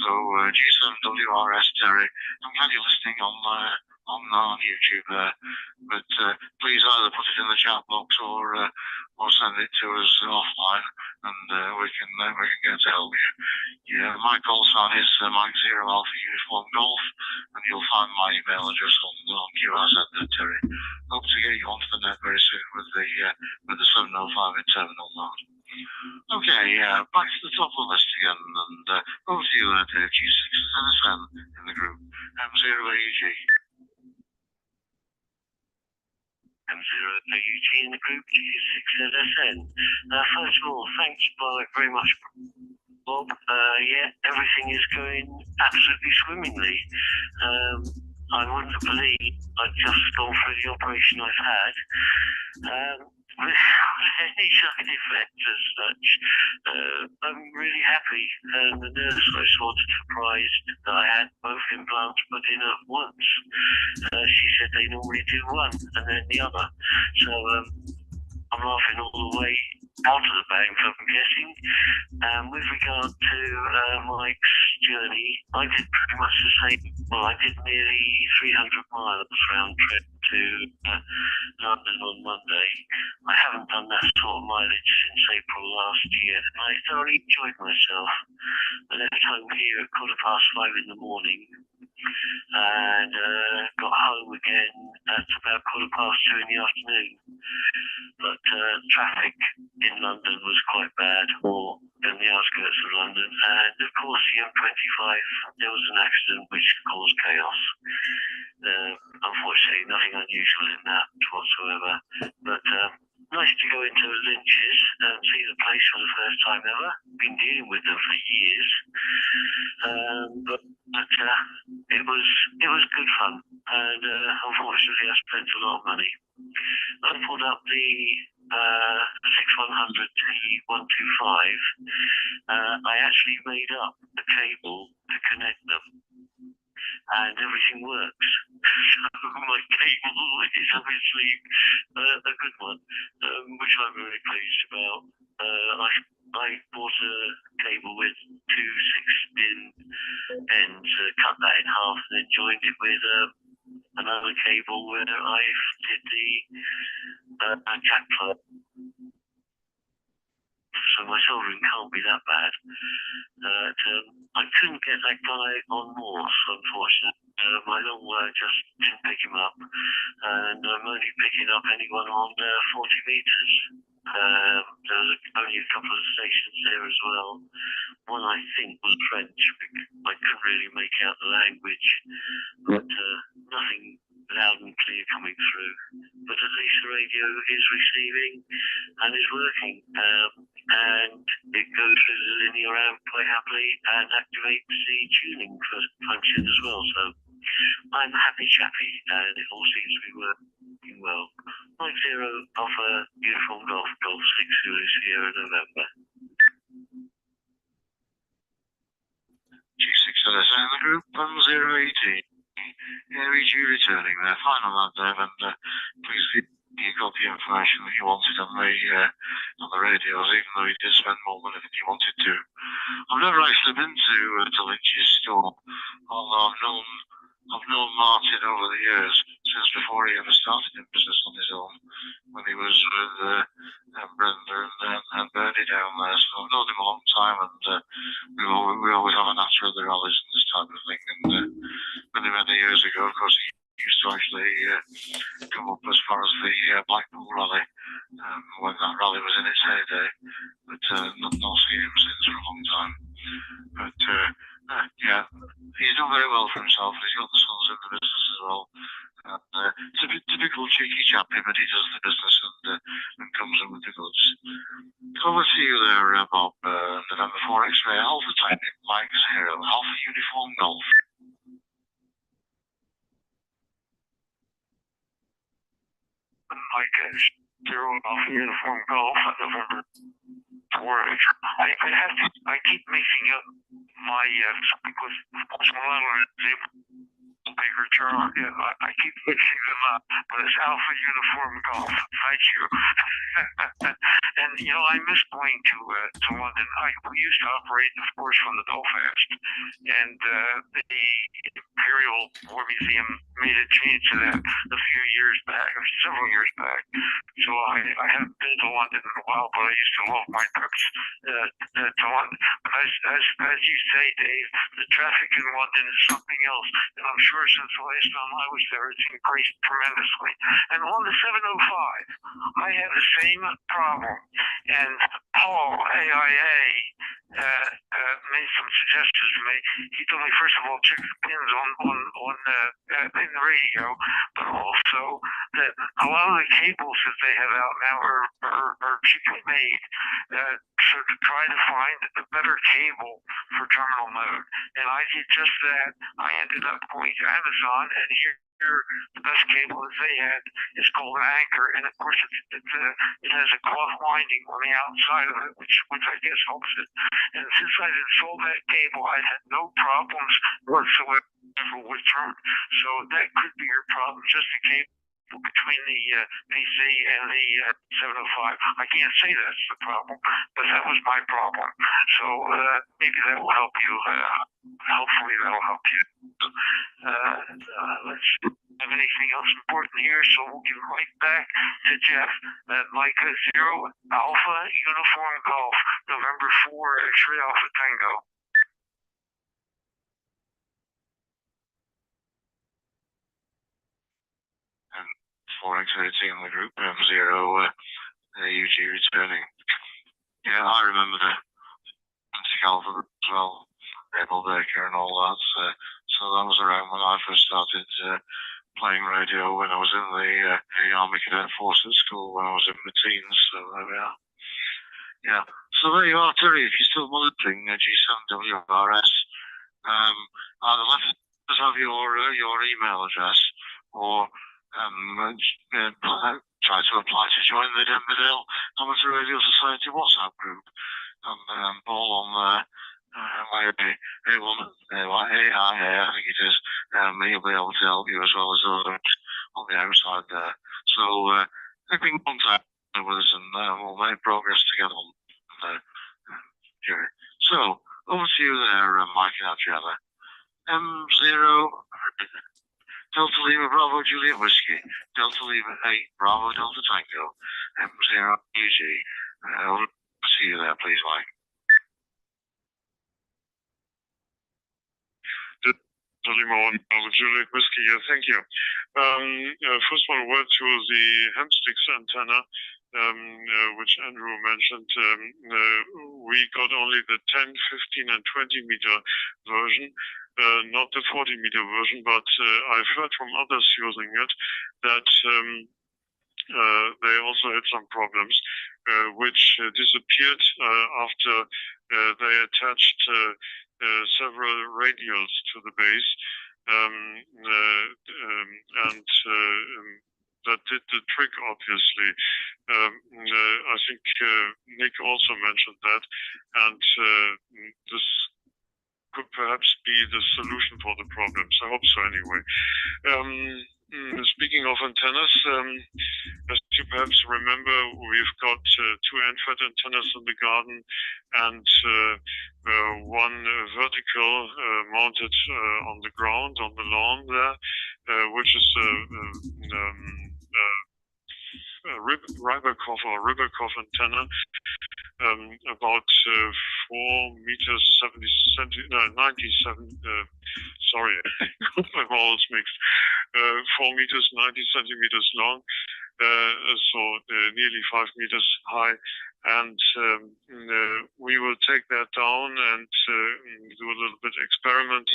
S1: So G7WRS Terry, I'm glad you're listening on YouTube there, but please either put it in the chat box or send it to us offline, and we can get to help you. Yeah, my call sign is Mike Zero Alpha Uniform Golf, and you'll find my email address on QRZ there, Terry. Hope to get you onto the net very soon with the 705 in terminal mode. Okay, back to the top of the list again, and over to you there, G6 NSN in the group, M0AUG.
S2: M0AUG in the group, G6NSN. First of all, thanks very much, Bob. Everything is going absolutely swimmingly. I wouldn't believe I'd just gone through the operation I've had with any side effects as such. I'm really happy, and the nurse was sort of surprised that I had both implants put in at once. She said they normally do one and then the other. So I'm laughing all the way out of the bank, I'm guessing. With regard to Mike's journey, I did pretty much the same. Well, I did nearly 300 miles round trip to London on Monday. I haven't done that sort of mileage since April last year, and I thoroughly enjoyed myself. I left home here at 5:15 in the morning, and got home again at about 2:15 in the afternoon. But traffic in London was quite bad, or in the outskirts of London, and of course the M25, there was an accident which caused chaos. Unfortunately, nothing unusual in that whatsoever, but nice to go into Lynch's and see the place for the first time ever. Been dealing with them for years, but it was good fun, and unfortunately I spent a lot of money. I pulled up the 6100 T125. I actually made up a cable to connect them, and everything works. So my cable is obviously a good one, which I'm very pleased about. I bought a cable with two 6-pin ends, cut that in half, and then joined it with another cable where I did the jack plug. So my soldering can't be that bad. I couldn't get that guy on Morse, unfortunately. My long wire just didn't pick him up, and I'm only picking up anyone on 40 meters. There was only a couple of stations there as well. One I think was French. I couldn't really make out the language, but nothing loud and clear coming through. But at least the radio is receiving and is working, and it goes through the linear amp quite happily and activates the tuning function as well. So I'm happy chappy, and it all seems to be working well. Mike Zero Alpha Uniform Golf 6 Zulu Sierra November.
S1: G6 LSA in the group, 1018. AUG returning there, final that there, and please you got the information that you wanted on the radios, even though you did spend more money than you wanted to. I've never actually been to Lynch's store, although I've known Martin over the years, since before he ever started in business on his own, when he was with Brenda and Bernie down there. So I've known him a long time, and we always have a natter of the rallies and this type of thing. And many years ago, of course, he used to actually come up as far as the Blackpool rally, when that rally was in its heyday. But not seen him since for a long time. But yeah, he's done very well for himself, and he's got the sons in the business as well. It's a typical cheeky chappy, but he does the business and comes in with the goods. Over to you there, Bob. November 4 X-ray Alpha Type Mike Zero Alpha Uniform Golf.
S2: Mike Zero Alpha Uniform Golf on November 4. I keep mixing up my because one is bigger term. I keep mixing them up, but it's Alpha Uniform Golf. Thank you. And I miss going to London. We used to operate, of course, from the Belfast, and the Imperial War Museum made a change to that a few years back, or several years back. So I haven't been to London in a while, but I used to love my trips to London. But as you say, Dave, the traffic in London is something else, and I'm sure since the last time I was there, it's increased tremendously. And on the 705, I have the same problem. And Paul, AIA, made some suggestions to me. He told me, first of all, check the pins in the radio, but also that a lot of the cables that they have out now are cheaply made. So to try to find a better cable for terminal mode. And I did just that. I ended up going to Amazon, and here the best cable that they had is called an Anchor, and of course it has a cloth winding on the outside of it, which I guess helps it. And since I installed that cable, I had no problems whatsoever with term. So that could be your problem, just the cable between the PC and the 705. I can't say that's the problem, but that was my problem. So maybe that will help you. Hopefully that will help you. Let's have anything else important here, so we'll give it right back to Jeff at Micah Zero Alpha Uniform Golf, November 4, X-Ray Alpha Tango.
S1: And 4X18 in the group, Zero UG returning. Yeah, I remember the Alpha as well, Rebel Baker and all that. So that was around when I first started playing radio, when I was in the Army Cadet Force at school, when I was in my teens. So there we are. Yeah. So there you are, Terry. If you're still monitoring G7WRS, either let us have your email address, or try to apply to join the Denby Dale Amateur Radio Society WhatsApp group. And Paul on AIA, I think it is, he'll be able to help you as well as others on the outside there. So keep in contact with us, and we'll make progress together on the journey. So over to you there, Mike and Adriana. M0 Delta Lima Bravo Juliet Whiskey, Delta Lima 8 Bravo Delta Tango, M0 UG. Over to you there, please, Mike.
S3: Lima 1 Bravo Juliet Whiskey, thank you. First of all, a word to the Hemsticks antenna, which Andrew mentioned. We got only the 10, 15, and 20 meter version, not the 40 meter version, but I've heard from others using it that they also had some problems, which disappeared after they attached several radials to the base, and that did the trick, obviously. I think Nick also mentioned that, and this could perhaps be the solution for the problems. I hope so, anyway. Speaking of antennas, as you perhaps remember, we've got two end-fed antennas in the garden, and one vertical mounted on the ground, on the lawn there, which is a Riberkoff antenna, about 4 meters 97. Sorry, my balls mixed. 4 meters 90 centimeters long, so nearly 5 meters high, and we will take that down and do a little bit experiment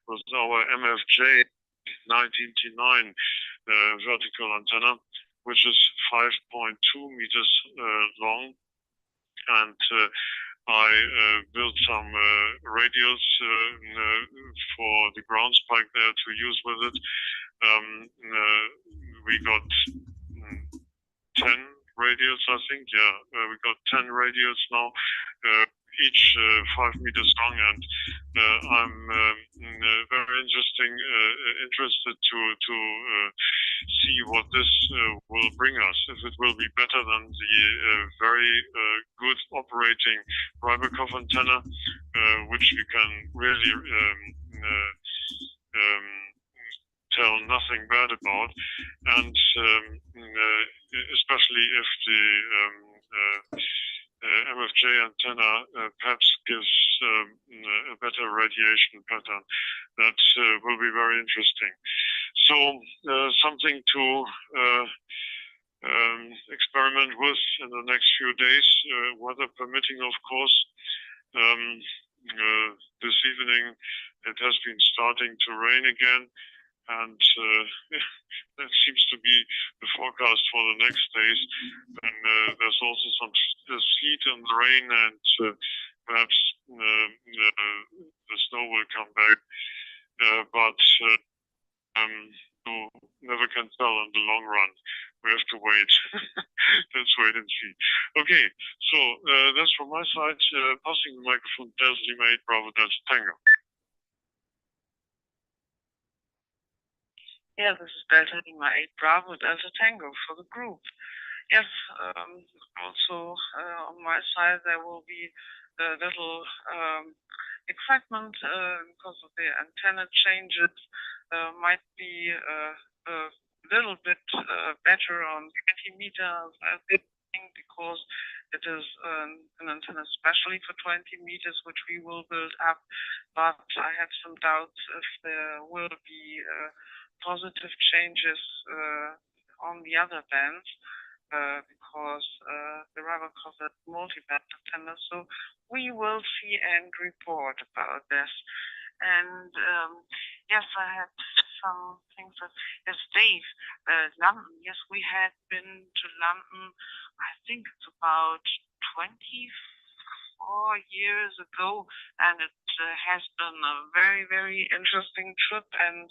S3: with our MFJ 19T9 vertical antenna, which is 5.2 meters long, and I built some radios for the ground spike there to use with it. We got radios, I think. Yeah, we got 10 radios now, each 5 meters long, and I'm very interested to see what this will bring us. If it will be better than the very good operating Rybakov antenna, which we can really tell nothing bad about, and especially if the MFJ antenna perhaps gives a better radiation pattern. That will be very interesting. So something to experiment with in the next few days, weather permitting, of course. This evening it has been starting to rain again, and that seems to be the forecast for the next days. And there's also some sleet and rain, and perhaps the snow will come back. But you never can tell in the long run. We have to wait. Let's wait and see. Okay, so that's from my side. Passing the microphone, Delta Mate, Bravo Delta Tango.
S4: Yeah, this is Delta Lima 8 Bravo Delta Tango for the group. Yes, also on my side there will be a little excitement because of the antenna changes. Might be a little bit better on 20 meters, I think, because it is an antenna especially for 20 meters, which we will build up. But I have some doubts if there will be positive changes on the other bands, because the Rybakov is multi-band antenna. So we will see and report about this. And yes, I had some things that, yes, Dave, London, yes, we had been to London, I think it's about 24 years ago, and it has been a very, very interesting trip. And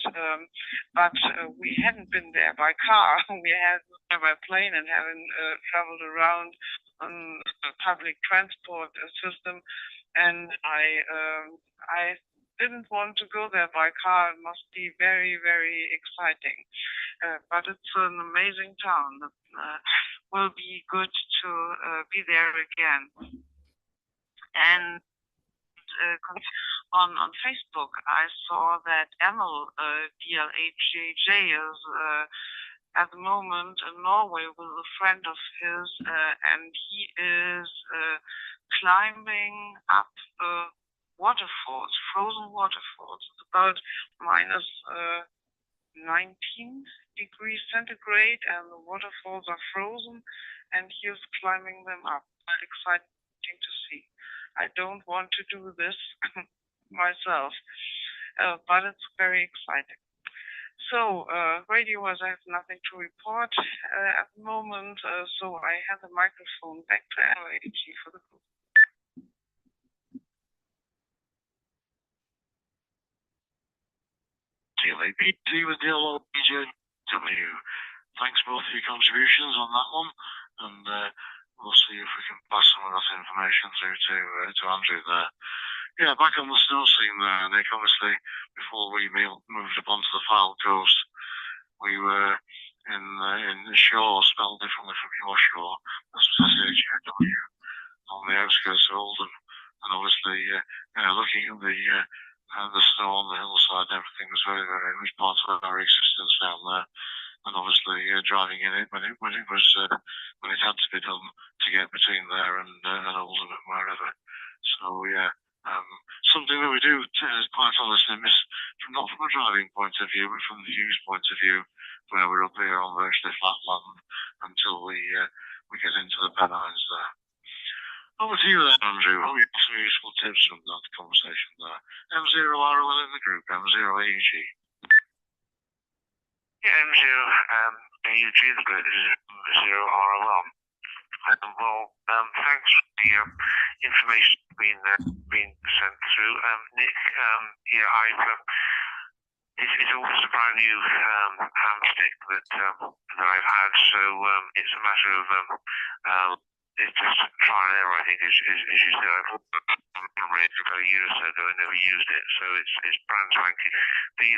S4: but we hadn't been there by car. We had been there by plane and having traveled around on a public transport system. And I didn't want to go there by car. It must be very, very exciting. But it's an amazing town. It will be good to be there again. And on Facebook, I saw that Emil DLHJJ is at the moment in Norway with a friend of his, and he is climbing up waterfalls, frozen waterfalls. It's about minus 19 degrees centigrade, and the waterfalls are frozen, and he is climbing them up. Quite exciting to see. I don't want to do this myself, but it's very exciting. So, radio-wise, I have nothing to report at the moment, so I have the microphone back to LAG for the group.
S1: DLAPT with DLOBJW. Thanks both for your contributions on that one, and we'll see if we can pass some of that information through to Andrew there. Yeah, back on the snow scene there, Nick, obviously, before we moved up onto the Fylde coast, we were in the shore, spelled differently from your shore, that's SHAW, on the outskirts of Oldham, and obviously looking at the snow on the hillside and everything was very, very much part of our existence down there, and obviously driving in it when it had to be done to get between there and Oldham and wherever. So yeah, something that we do quite honestly miss, not from a driving point of view, but from the use point of view, where we're up here on virtually flat land until we get into the Pennines there. Over to you then, Andrew. What are some useful tips from that conversation there? M0ROL in the group, M0AUG.
S2: Yeah, M0AUG, the group is M0ROL. Well, thanks for the information being sent through. Nick, yeah, I've It's almost a brand new hamstick that I've had, so it's a matter of it's just trial and error. I think, as you said, I've read about a year or so ago. I never used it, so it's brand spanking. The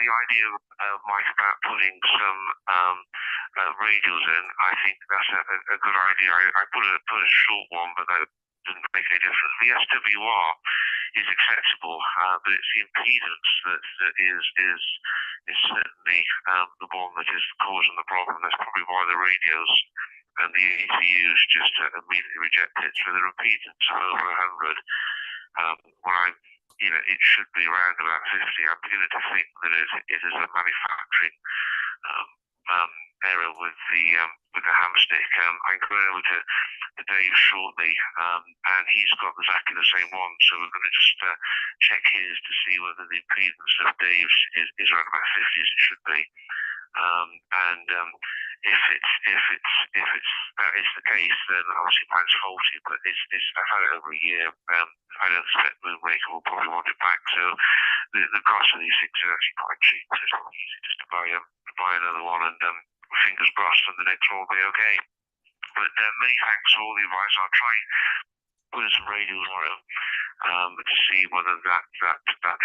S2: idea of Mike about putting some radials in, I think that's a good idea. I put a short one, but that didn't make any difference. The SWR is acceptable, but it's the impedance that is certainly the one that is causing the problem. That's probably why the radios and the ECUs just immediately reject it. So their impedance of over 100, when it should be around about 50. I'm beginning to think that it is a manufacturing error with the hamstick. I'm going over to Dave shortly, and he's got exactly the same one. So we're going to just check his to see whether the impedance of Dave's is around about 50 as it should be. And if that is the case, then obviously mine's faulty. But I've had it over a year. I don't expect Moonraker will probably want it back. So the cost of these things is actually quite cheap. So it's quite easy just to buy another one, and fingers crossed, and the next one will be okay. But many thanks for all the advice. I'll try putting some radials on it to see whether that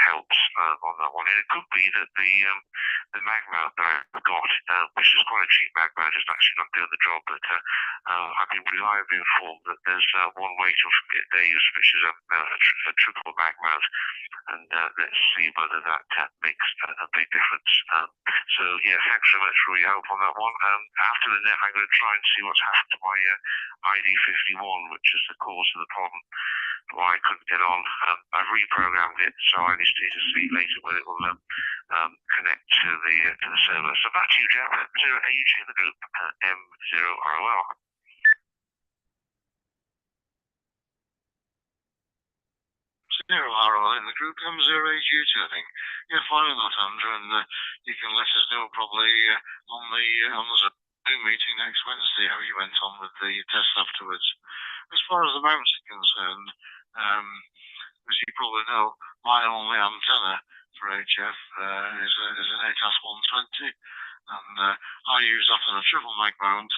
S2: helps on that one. And it could be that the mag mount that I've got, which is quite a cheap mag mount, is actually not doing the job. But I've been reliably informed that there's one way to Dave's, which is a triple mag mount, and let's see whether that makes a big difference. So yeah, thanks so much for your help on that one. After the net, I'm going to try and see what's happened to my ID51, which is the cause of the problem why I couldn't get on. I've reprogrammed it, so I need to see later when it will connect to the server. So back to you, Jeff. 0AUG in the group, M0ROL.
S1: 0ROL in the group, M0AUG, I think. Yeah, fine with that, Andrew, and you can let us know probably on the Zoom meeting next Wednesday how you went on with the test afterwards. As far as the mounts are concerned, as you probably know, my only antenna for HF is an ATAS 120, and I use that on a triple mag mount,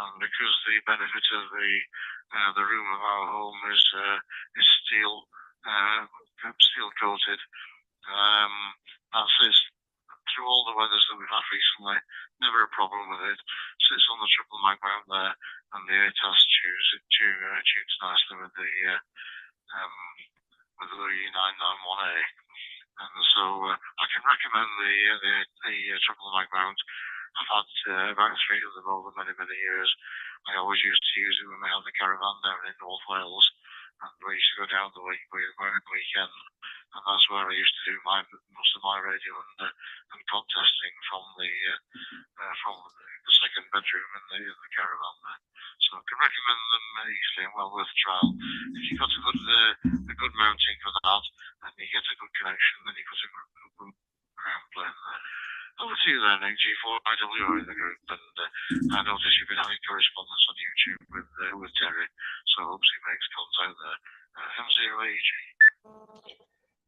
S1: and because the benefit of the room of our home is steel coated, that's it. Through all the weathers that we've had recently, never a problem with it. Sits on the triple mag mount there, and the ATAS tunes nicely with the E991A. And so I can recommend the triple mag mount. I've had about 3 of them over many years. I always used to use it when we had the caravan down in North Wales, and we used to go down the weekend, and that's where I used to do most of my radio and pod testing from the second bedroom in the caravan there. So I can recommend them easily and well worth a trial. If you've got a good mounting for that, and you get a good connection, then you've got a good ground plane there. Over to you then, G4IWO in the group, and I notice you've been having correspondence on YouTube with Terry, so hopefully he makes contact there. M0AUG.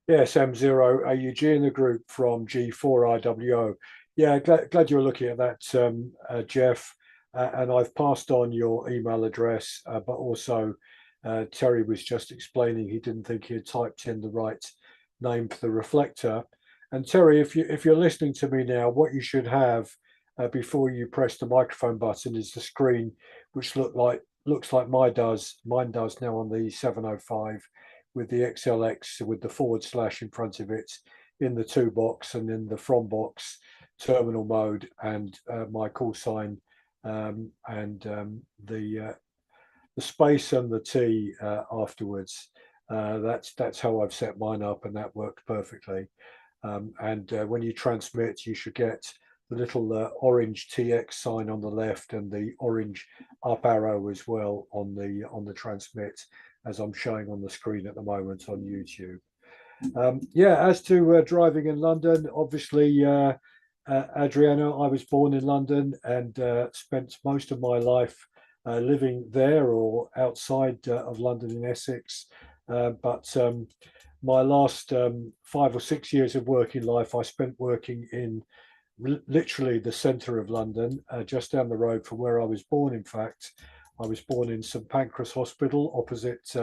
S5: Yes, M0AUG in the group from G4IWO. Yeah, glad you were looking at that, Jeff. And I've passed on your email address, but also Terry was just explaining he didn't think he had typed in the right name for the reflector. And Terry, if you're listening to me now, what you should have before you press the microphone button is the screen, which looks like mine does now on the 705, with the XLX with the / in front of it in the to box, and in the from box terminal mode, and my call sign, and the space and the T afterwards. That's how I've set mine up, and that worked perfectly. And when you transmit, you should get the little orange TX sign on the left, and the orange up arrow as well on the transmit, as I'm showing on the screen at the moment on YouTube. Yeah, as to driving in London, obviously, Adriana, I was born in London and spent most of my life living there or outside of London in Essex. But my last 5 or 6 years of working life, I spent working in literally the centre of London, just down the road from where I was born. In fact, I was born in St Pancras Hospital, opposite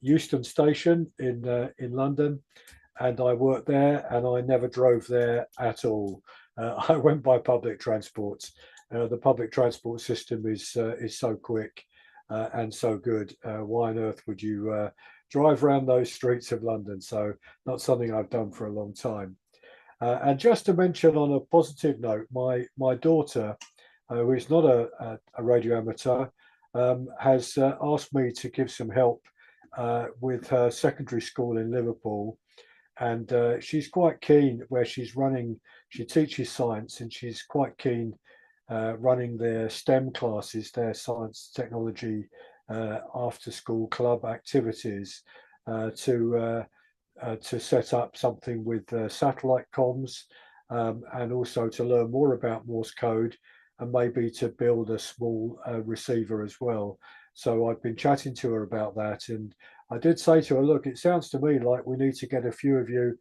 S5: Euston Station in London, and I worked there, and I never drove there at all. I went by public transport. The public transport system is so quick and so good. Why on earth would you drive around those streets of London? So not something I've done for a long time. And just to mention on a positive note, my daughter, who is not a radio amateur, has asked me to give some help with her secondary school in Liverpool, and she's quite keen where she's running. She teaches science, and she's quite keen running their STEM classes, their science technology after school club activities to set up something with satellite comms, and also to learn more about Morse code, and maybe to build a small receiver as well. So I've been chatting to her about that, and I did say to her, look, it sounds to me like we need to get a few of you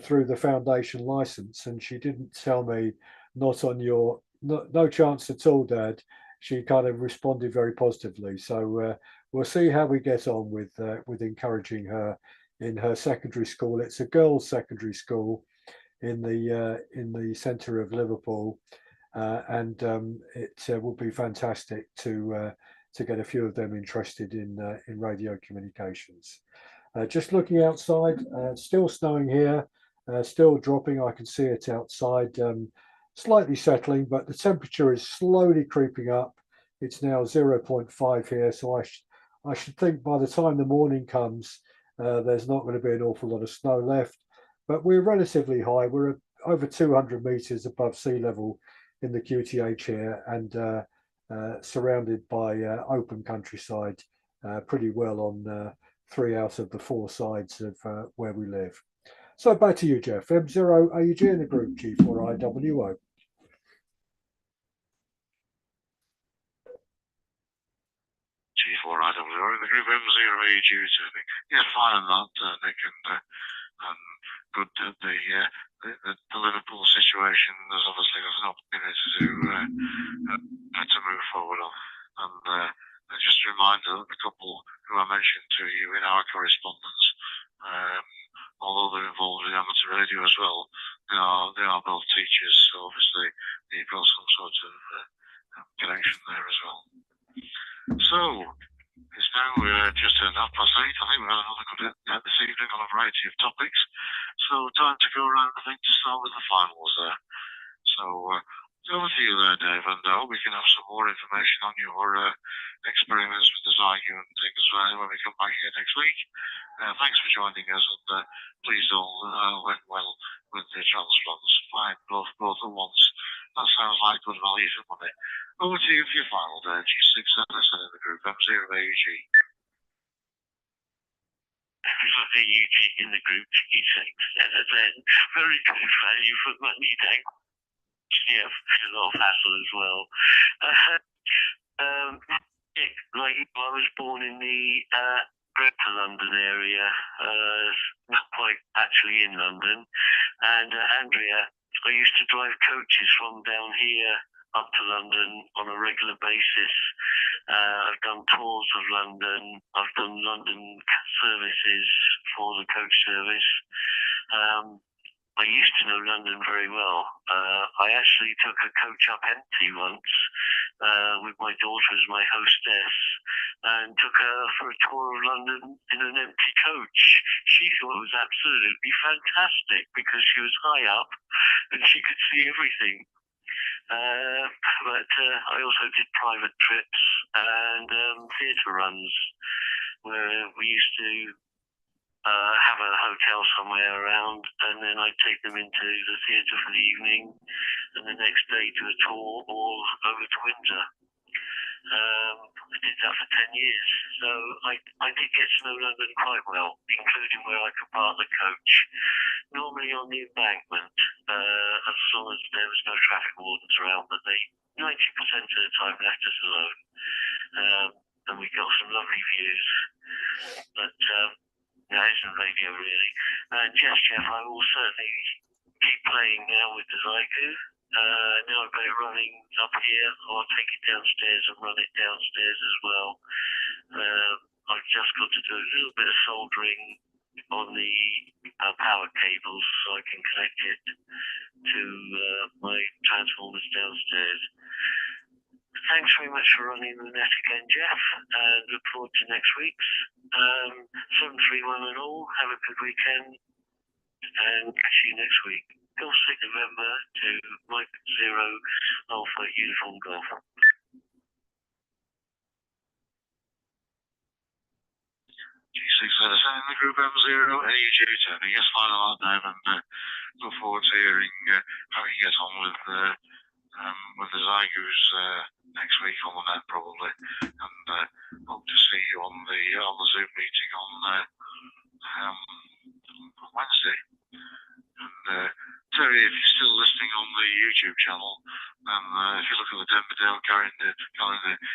S5: through the foundation license. And she didn't tell me, not on your, no chance at all, Dad. She kind of responded very positively. So we'll see how we get on with encouraging her in her secondary school. It's a girls' secondary school in the centre of Liverpool, and it will be fantastic to get a few of them interested in radio communications. Just looking outside, still snowing here, still dropping. I can see it outside, slightly settling, but the temperature is slowly creeping up. It's now 0.5 here, so I should think by the time the morning comes, there's not going to be an awful lot of snow left. But we're relatively high. We're over 200 meters above sea level in the QTH here, and surrounded by open countryside pretty well on 3 out of the 4 sides of where we live. So back to you, Jeff. M0 AUG in the group, G4IWO.
S1: G4IWO in the group M0 AUG returning. Yeah, fine on that, Nick, and good that the Liverpool situation has obviously got an opportunity to move forward on. And just a reminder that the couple who I mentioned to you in our correspondence, although they're involved in amateur radio as well, they are both teachers, so obviously you've got some sort of connection there as well. So it's now just 8:30. I think we've had another good this evening on a variety of topics. So time to go around, I think, to start with the finals there. So over to you there, Dave, and I hope we can have some more information on your experiments with the Zygo and things when we come back here next week. Thanks for joining us, and please all went well with the transplants. Fine, both at once. That sounds like good value for money. Over to you for your final, Dave. G6 in the group, M0 AUG.
S2: AUG in the group, G6 very good value for money, thank you. Yeah, a lot of hassle as well. Like I was born in the Greater London area, not quite actually in London. And Andrea, I used to drive coaches from down here up to London on a regular basis. I've done tours of London. I've done London services for the coach service. I used to know London very well. I actually took a coach up empty once with my daughter as my hostess and took her for a tour of London in an empty coach. She thought it was absolutely fantastic because she was high up and she could see everything. But I also did private trips and theatre runs where we used to have a hotel somewhere around, and then I'd take them into the theatre for the evening, and the next day do a tour all over to Windsor. I did that for 10 years, so I did get to know London quite well, including where I could park the coach, normally on the embankment, as long as there was no traffic wardens around, but they 90% of the time left us alone, and we got some lovely views. But That isn't radio, really. And yes, Jeff, I will certainly keep playing now with the Zygo. Now I've got it running up here, I'll take it downstairs and run it downstairs as well. I've just got to do a little bit of soldering on the power cables so I can connect it to my transformers downstairs. Thanks very much for running the net again, Jeff, and look forward to next week's. 731 and all, have a good weekend, and catch you next week. Golf 6 November to Mike 0 Alpha Uniform Golf.
S1: G6 Edison in the Group M0 AUG turning his final out now, and look forward to hearing how he gets on with the Zygoos next week on the net probably, and hope to see you on the Zoom meeting on Wednesday. And Terry, if you're still listening on the YouTube channel, then if you look at the Denby Dale calendar,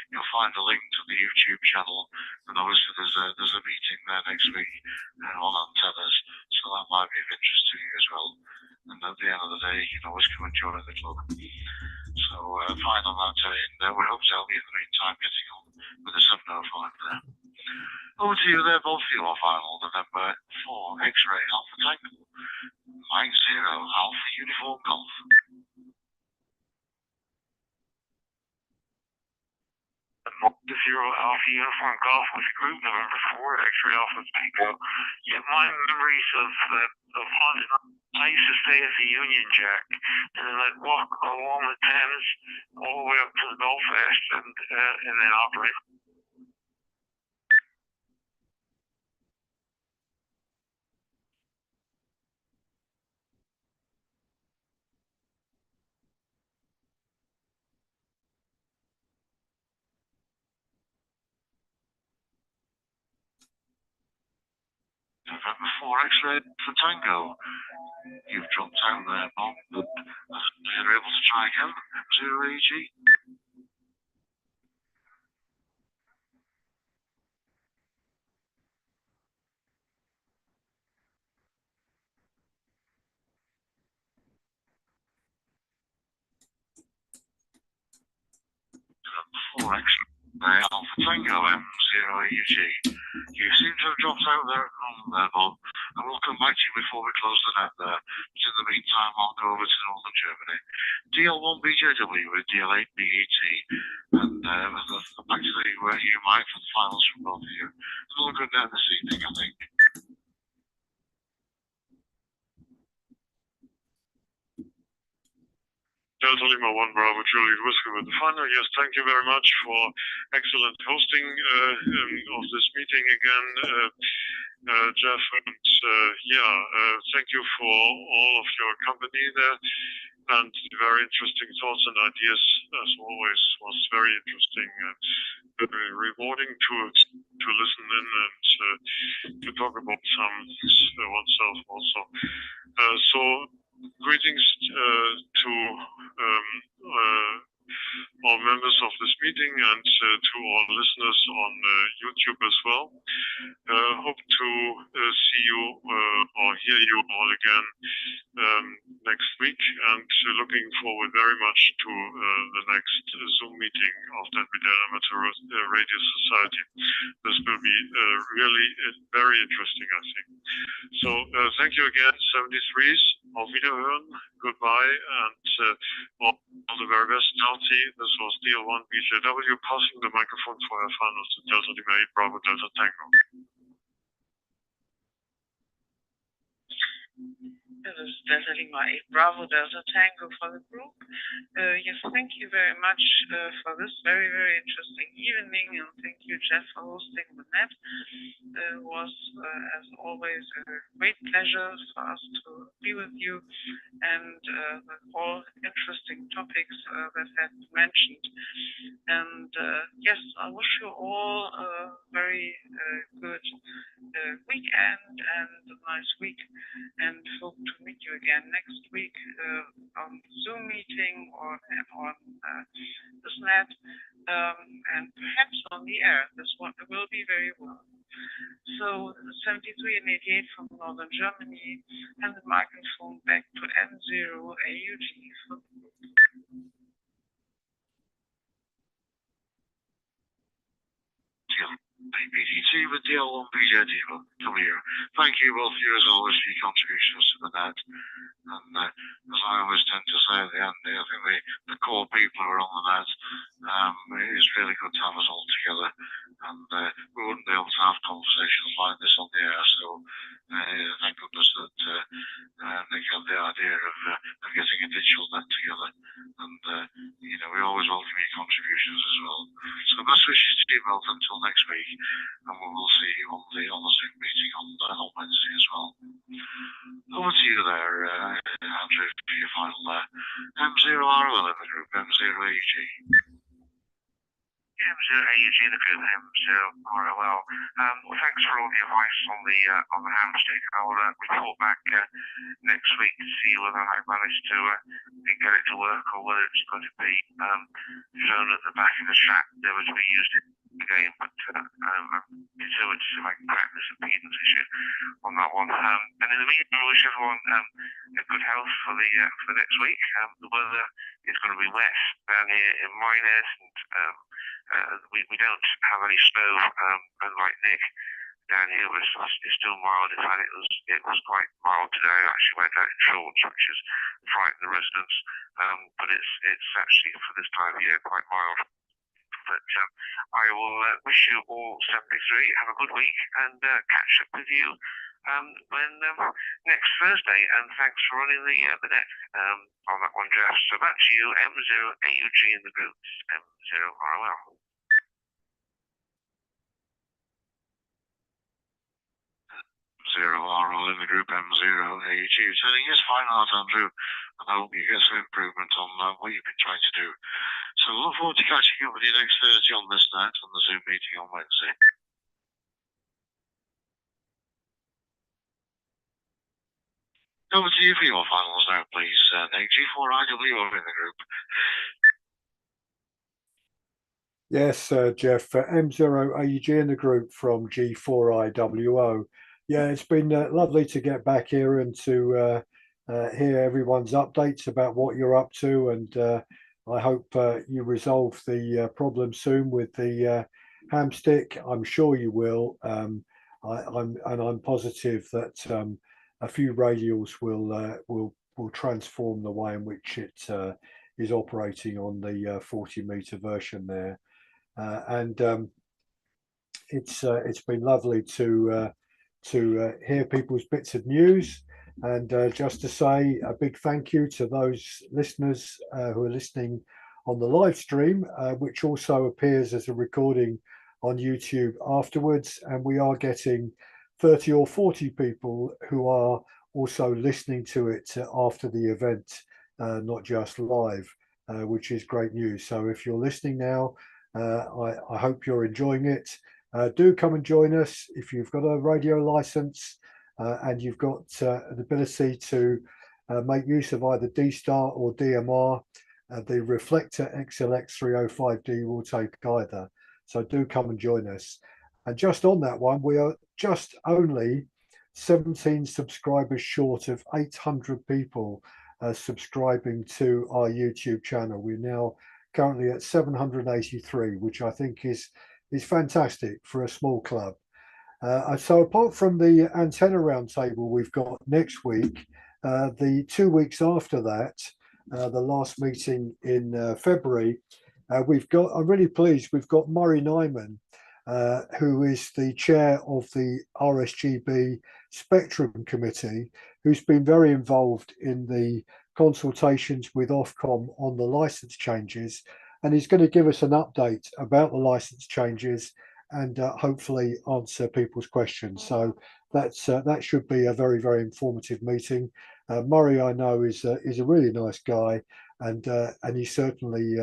S1: you'll find a link to the YouTube channel, and obviously there's a meeting there next week on antennas, so that might be of interest to you as well. And at the end of the day, you can always come and join the club. So fine on that, Terry, and we hope to help you in the meantime getting on with the 705 there. Over to you there, Bob, for your final, the number 4 X-Ray Alpha Tango, Mike 0 Alpha Uniform Golf.
S2: The 0 Alpha Uniform Golf with Group November 4 X-Ray Alpha Tango. Yeah, my memories of haunted. I used to stay at the Union Jack, and then I'd walk along the Thames all the way up to the Belfast, and then operate.
S1: November 4 X-Ray for Tango. You've dropped out there, Bob, but you're able to try again. 0 AG. November 4 X-Ray Alpha Tango M0 AG. You seem to have dropped out there at Bob, and we'll come back to you before we close the net there. But in the meantime, I'll go over to Northern Germany. DL1 BJW with DL8 BET, and back to you, Mike, for the finals from both of you. Another good net this evening, I think.
S3: Delta Lima 1 Bravo Juliet Whiskey with the final. Yes, thank you very much for excellent hosting of this meeting again, Jeff. And thank you for all of your company there, and very interesting thoughts and ideas as always. Was very interesting and very rewarding to listen in and to talk about some oneself also. So greetings to all members of this meeting and to all listeners on YouTube as well. Hope to see you or hear you all again next week, and looking forward very much to the next Zoom meeting of Denby Dale Amateur Radio Society. This will be really very interesting, I think. So thank you again, 73s. Auf Wiederhören, goodbye, and all the very best. Healthy. This was DL1 BJW passing the microphone for our finals to Delta Lima 8 Bravo Delta Tango.
S4: This is Delta Lima 8 Bravo Delta Tango for the group. Yes, thank you very much for this very, very interesting evening, and thank you, Jeff, for hosting the net. It was, as always, a great pleasure for us to be with you, and with all interesting topics that have been mentioned. And yes, I wish you all a very good weekend and a nice week, and hope to meet you again next week on Zoom meeting or on this net, and perhaps on the air. This one will be very well So 73 and 88 from Northern Germany, and the microphone back to M0 AUG for the group.
S1: BDT with DL1 BJD. Come here. Thank you both of you as always for your contributions to the net. And as I always tend to say at the end, I think the core people who are on the net, it is really good to have us all together. And we wouldn't be able to have conversations like this on the air. So thank goodness that Nick had the idea of getting a digital net together. And we always welcome your contributions as well. So best wishes to you both until next week, and we will see you on the Zoom meeting on Wednesday as well. Over to you there, Andrew, for your final M0RL in the group, M0AG.
S2: M0AUG in the group, M0ROL. Well, thanks for all the advice on the hamstick. I'll report back next week to see whether I managed to get it to work or whether it's going to be thrown at the back of the track, never to be used in the game. But I'm determined to see if I can crack this impedance issue on that one. And in the meantime, I wish everyone a good health for the next week. The weather is going to be wet down here in Minehead, and we don't have any snow, unlike Nick. Down here it's still mild. In fact, it was quite mild today. I actually went out in shorts, which has frightened the residents. But it's actually for this time of year quite mild. But I will wish you all 73 have a good week and catch up with you when next Thursday. And thanks for running the net on that one, Jeff. So back to you, M0AUG in the group, M0ROL.
S1: M0RL in the group, M0AG. Turning his fine art, Andrew, and I hope you get some improvement on what you've been trying to do. So look forward to catching up with you next Thursday on this net on the Zoom meeting on Wednesday. Over to you for your finals now, please. Nick, G4IW in the group.
S5: Yes, Jeff, M0AG in the group from G4IWO. Yeah, it's been lovely to get back here and to hear everyone's updates about what you're up to. And I hope you resolve the problem soon with the hamstick. I'm sure you will. I'm positive that a few radials will transform the way in which it is operating on the 40-meter version there. And it's been lovely to hear people's bits of news, and just to say a big thank you to those listeners who are listening on the live stream, which also appears as a recording on YouTube afterwards. And we are getting 30 or 40 people who are also listening to it after the event, not just live, which is great news. So if you're listening now, I hope you're enjoying it. Do come and join us if you've got a radio license and you've got an ability to make use of either D-Star or DMR. The Reflector XLX305D will take either. So do come and join us. And just on that one, we are just only 17 subscribers short of 800 people subscribing to our YouTube channel. We're now currently at 783, which I think is fantastic for a small club. So apart from the antenna roundtable we've got next week, the 2 weeks after that, the last meeting in February, I'm really pleased, we've got Murray Nyman, who is the chair of the RSGB Spectrum Committee, who's been very involved in the consultations with Ofcom on the license changes, and he's going to give us an update about the license changes and hopefully answer people's questions. So that should be a very, very informative meeting. Murray, I know, is a really nice guy, and he certainly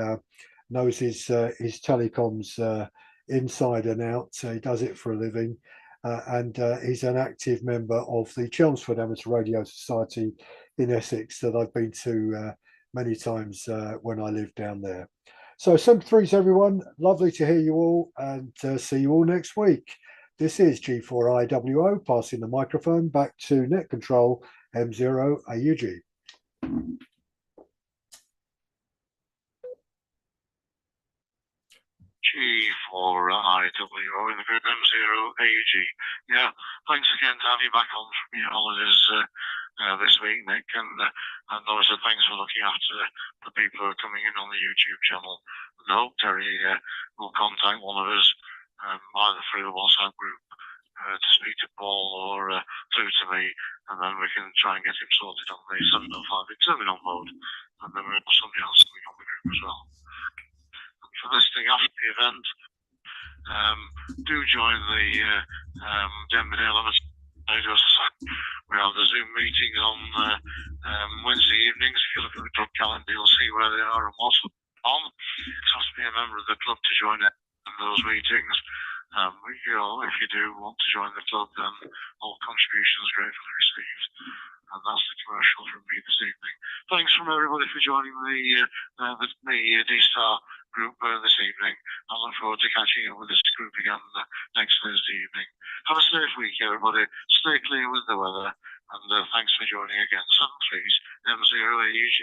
S5: knows his telecoms inside and out. He does it for a living, and he's an active member of the Chelmsford Amateur Radio Society in Essex that I've been to many times when I lived down there. So 73s, everyone. Lovely to hear you all, and see you all next week. This is G4IWO passing the microphone back to Net Control M0AUG.
S1: G4IWO in the group M0AUG. Yeah, thanks again to have you back on from your holidays this week, Nick, and obviously thanks for looking after the people who are coming in on the YouTube channel. No, Terry will contact one of us, either through the WhatsApp group to speak to Paul or through to me, and then we can try and get him sorted on the 705 terminal mode, and then we'll have somebody else coming on the group as well. For listening after the event, do join the Denby Dale. We have the Zoom meetings on Wednesday evenings. If you look at the club calendar, you'll see where they are and what's on. It has to be a member of the club to join in those meetings. If you do want to join the club, then all contributions gratefully received. And that's the commercial from me this evening. Thanks from everybody for joining the D-Star group this evening. I look forward to catching up with this group again next Thursday evening. Have a safe week, everybody. Stay clear with the weather. And thanks for joining again. 7 3s M0AUG.